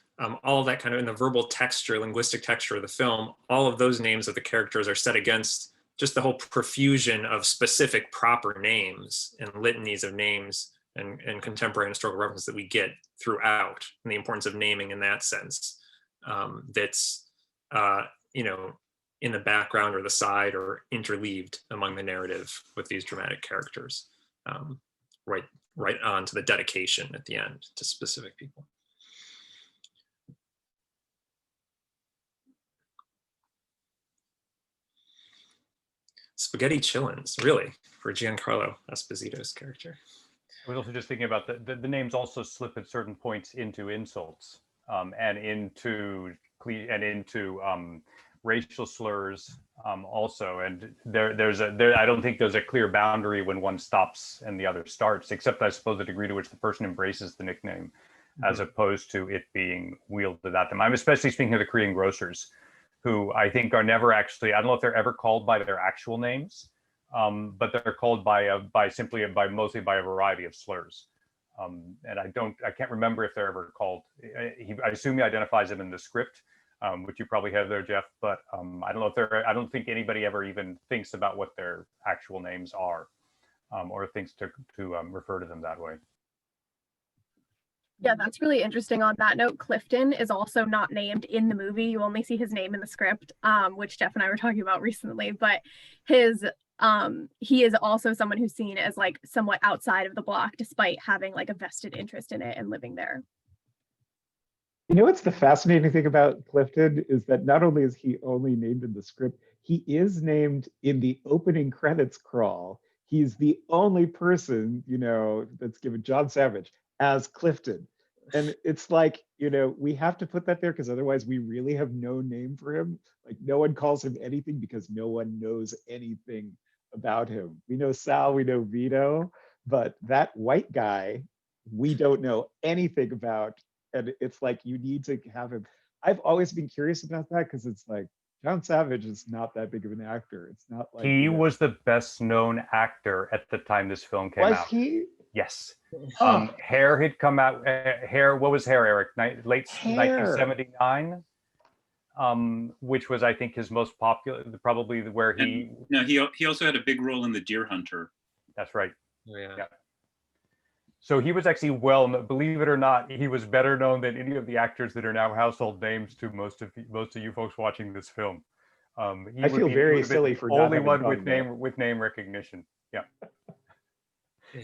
Speaker 1: all of that kind of in the verbal texture, linguistic texture of the film, all of those names of the characters are set against just the whole profusion of specific proper names and litanies of names and contemporary and historical references that we get throughout, and the importance of naming in that sense. That's, in the background or the side or interleaved among the narrative with these dramatic characters, right on to the dedication at the end to specific people. Spaghetti Chillins, really, for Giancarlo Esposito's character.
Speaker 2: I was also just thinking about the names also slip at certain points into insults and into racial slurs also, and I don't think there's a clear boundary when one stops and the other starts, except I suppose the degree to which the person embraces the nickname as opposed to it being wielded at them. I'm especially speaking of the Korean grocers, who I think are never actually, I don't know if they're ever called by their actual names, but they're called mostly by a variety of slurs. And I can't remember if they're ever called. I assume he identifies them in the script, which you probably have there, Jeff. But I don't know if I don't think anybody ever even thinks about what their actual names are, or thinks to refer to them that way.
Speaker 5: Yeah, that's really interesting. On that note, Clifton is also not named in the movie. You only see his name in the script, which Jeff and I were talking about recently. But he is also someone who's seen as like somewhat outside of the block, despite having like a vested interest in it and living there.
Speaker 8: You know what's the fascinating thing about Clifton is that not only is he only named in the script, he is named in the opening credits crawl. He's the only person, you know, that's given John Savage as Clifton. And it's like, you know, we have to put that there because otherwise we really have no name for him. Like no one calls him anything because no one knows anything about him. We know Sal, we know Vito, but that white guy, we don't know anything about. And it's like, you need to have him. I've always been curious about that because it's like, John Savage is not that big of an actor. It's not like
Speaker 2: he was the best known actor at the time this film came out.
Speaker 8: Was he?
Speaker 2: Yes. Hair had come out. Hair. What was Hair, Eric? Late 1979. Which was, I think, his most popular. Probably where he.
Speaker 6: No, he also had a big role in The Deer Hunter.
Speaker 2: That's right.
Speaker 1: Oh, yeah.
Speaker 2: So he was actually believe it or not, he was better known than any of the actors that are now household names to most of you folks watching this film.
Speaker 8: I feel very silly for not
Speaker 2: only one with
Speaker 8: that.
Speaker 2: name recognition. Yeah.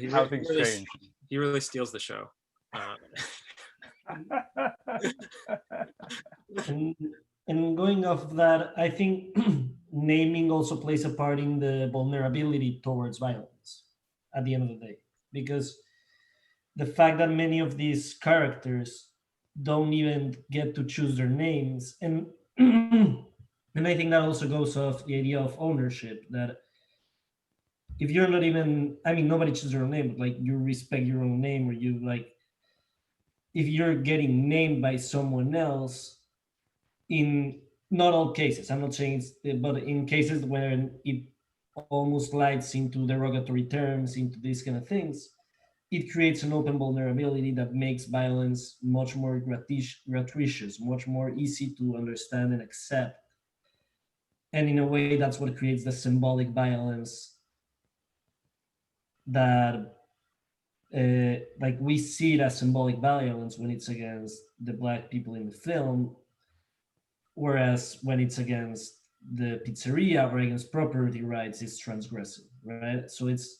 Speaker 1: How things change. He really steals the show.
Speaker 4: And going off that, I think naming also plays a part in the vulnerability towards violence at the end of the day, because the fact that many of these characters don't even get to choose their names, and and I think that also goes off the idea of ownership, that if you're not even, I mean, nobody chooses their own name, but like you respect your own name, or you like, if you're getting named by someone else, in not all cases, I'm not saying but in cases where it almost slides into derogatory terms, into these kind of things, it creates an open vulnerability that makes violence much more gratuitous, much more easy to understand and accept. And in a way, that's what creates the symbolic violence that, like, we see it as symbolic violence when it's against the Black people in the film, whereas when it's against the pizzeria or against property rights, it's transgressive, right? So it's,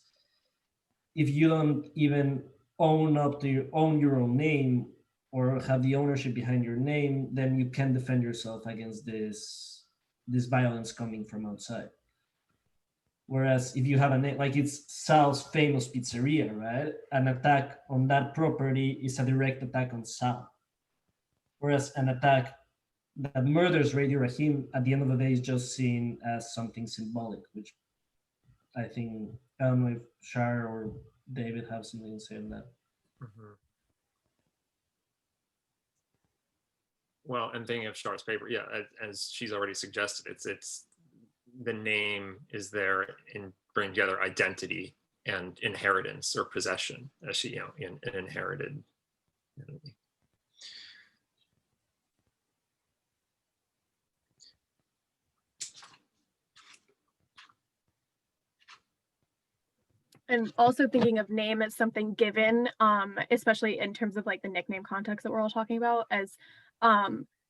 Speaker 4: if you don't even own your own name or have the ownership behind your name, then you can defend yourself against this violence coming from outside. Whereas if you have a name, like it's Sal's famous pizzeria, right? An attack on that property is a direct attack on Sal. Whereas an attack that murders Radio Rahim at the end of the day is just seen as something symbolic, which I think, I don't know if Char or David have something to say on that.
Speaker 1: Mm-hmm. Well, and thinking of Char's paper, yeah, as she's already suggested, it's the name is there in bringing together identity and inheritance or possession, as she, in an inherited.
Speaker 5: And also thinking of name as something given, especially in terms of like the nickname context that we're all talking about, as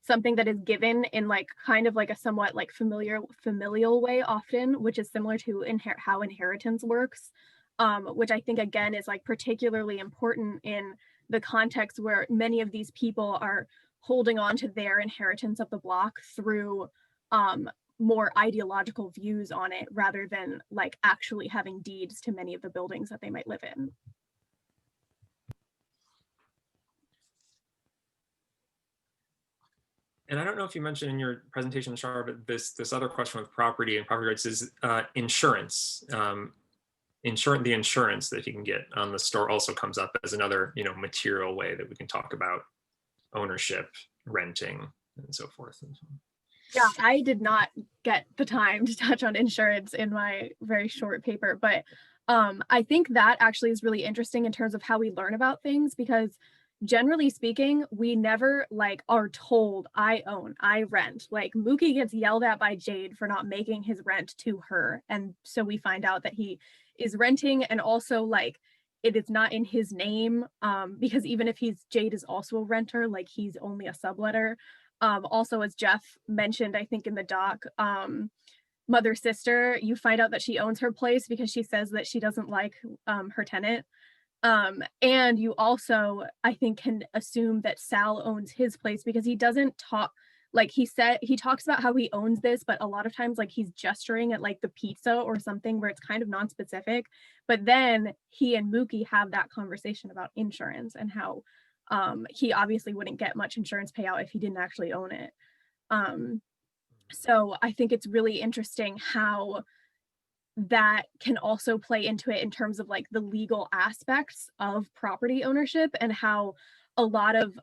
Speaker 5: something that is given in like kind of like a somewhat like familial way often, which is similar to how inheritance works, which I think again is like particularly important in the context where many of these people are holding on to their inheritance of the block through more ideological views on it rather than like actually having deeds to many of the buildings that they might live in.
Speaker 1: And I don't know if you mentioned in your presentation, Char, but this other question with property and property rights is insurance. The insurance that you can get on the store also comes up as another, material way that we can talk about ownership, renting, and so forth.
Speaker 5: Yeah, I did not get the time to touch on insurance in my very short paper, but I think that actually is really interesting in terms of how we learn about things, because generally speaking, we never like are told I own, I rent. Like Mookie gets yelled at by Jade for not making his rent to her. And so we find out that he is renting, and also like it is not in his name, because even if Jade is also a renter, like he's only a subletter. Also, as Jeff mentioned, I think in the doc, mother sister, you find out that she owns her place because she says that she doesn't like her tenant. And you also, I think, can assume that Sal owns his place because he doesn't talk, like he talks about how he owns this, but a lot of times like he's gesturing at like the pizza or something where it's kind of non-specific. But then he and Mookie have that conversation about insurance and how he obviously wouldn't get much insurance payout if he didn't actually own it. So I think it's really interesting how that can also play into it in terms of like the legal aspects of property ownership, and how a lot of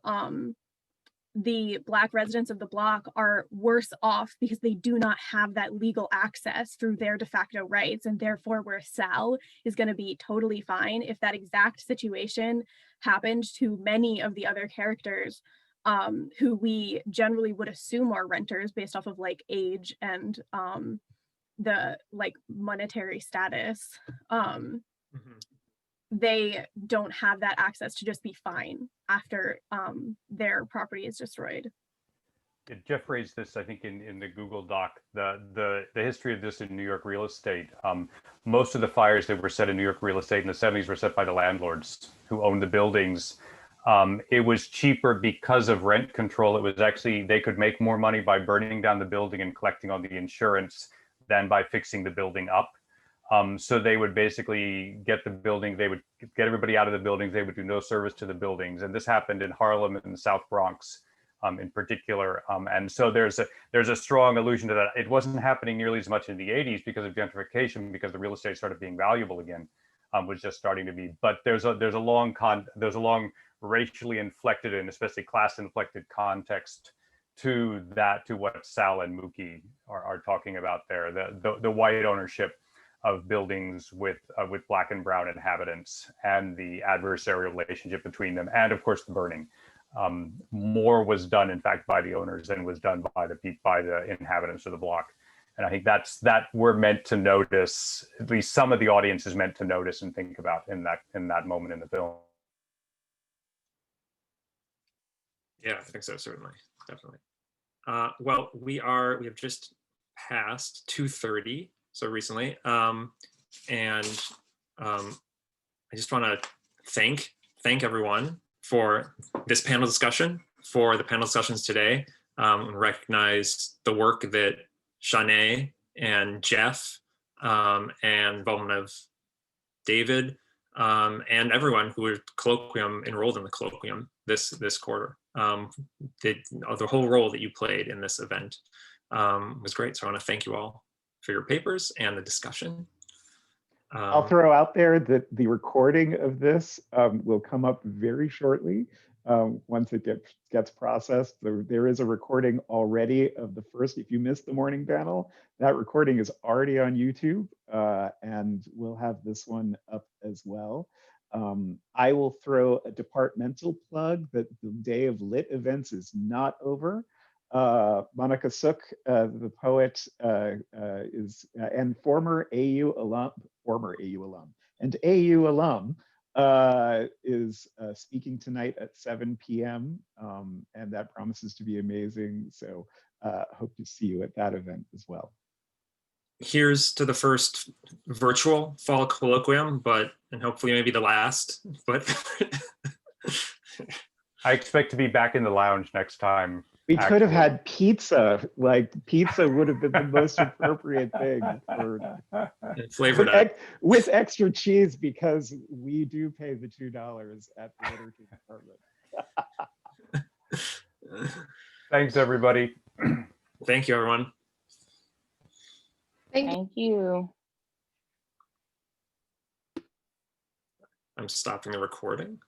Speaker 5: the Black residents of the block are worse off because they do not have that legal access through their de facto rights, and therefore where Sal is going to be totally fine if that exact situation happened to many of the other characters who we generally would assume are renters based off of like age and the like monetary status. They don't have that access to just be fine after their property is destroyed.
Speaker 2: Jeff raised this, I think, in the Google Doc, the history of this in New York real estate. Most of the fires that were set in New York real estate in the 70s were set by the landlords who owned the buildings. It was cheaper because of rent control. It was actually, they could make more money by burning down the building and collecting on the insurance than by fixing the building up. So they would basically get the building, they would get everybody out of the buildings, they would do no service to the buildings. And this happened in Harlem and the South Bronx in particular. And so there's a strong allusion to that. It wasn't happening nearly as much in the 80s because of gentrification, because the real estate started being valuable again, was just starting to be. But there's a long racially inflected and especially class inflected context to what Sal and Mookie are talking about there. The white ownership of buildings with Black and brown inhabitants, and the adversarial relationship between them, and of course the burning. More was done, in fact, by the owners than was done by the inhabitants of the block. And I think that we're meant to notice, at least some of the audience is meant to notice and think about in that moment in the film.
Speaker 1: Yeah, I think so, certainly, definitely. Well, we have just passed 2:30 so recently, and I just want to thank everyone for this panel discussion, for the panel discussions today, and recognize the work that Shanae and Jeff and involvement of David and everyone who were enrolled in the colloquium this quarter. The whole role that you played in this event was great. So I want to thank you all for your papers and the discussion.
Speaker 8: I'll throw out there that the recording of this will come up very shortly once it gets processed. There is a recording already of the first. If you missed the morning panel, that recording is already on YouTube, and we'll have this one up as well. I will throw a departmental plug that the Day of Lit events is not over. Monica Suk, the poet, is and former AU alum, and AU alum, is speaking tonight at 7 p.m. And that promises to be amazing. So hope to see you at that event as well.
Speaker 1: Here's to the first virtual fall colloquium, and hopefully maybe the last, but.
Speaker 2: I expect to be back in the lounge next time.
Speaker 8: We could have had pizza. Like pizza would have been the most appropriate thing for
Speaker 1: flavored
Speaker 8: with extra cheese, because we do pay the $2 at the literature department.
Speaker 2: Thanks, everybody.
Speaker 1: Thank you, everyone.
Speaker 3: Thank you.
Speaker 1: I'm stopping the recording.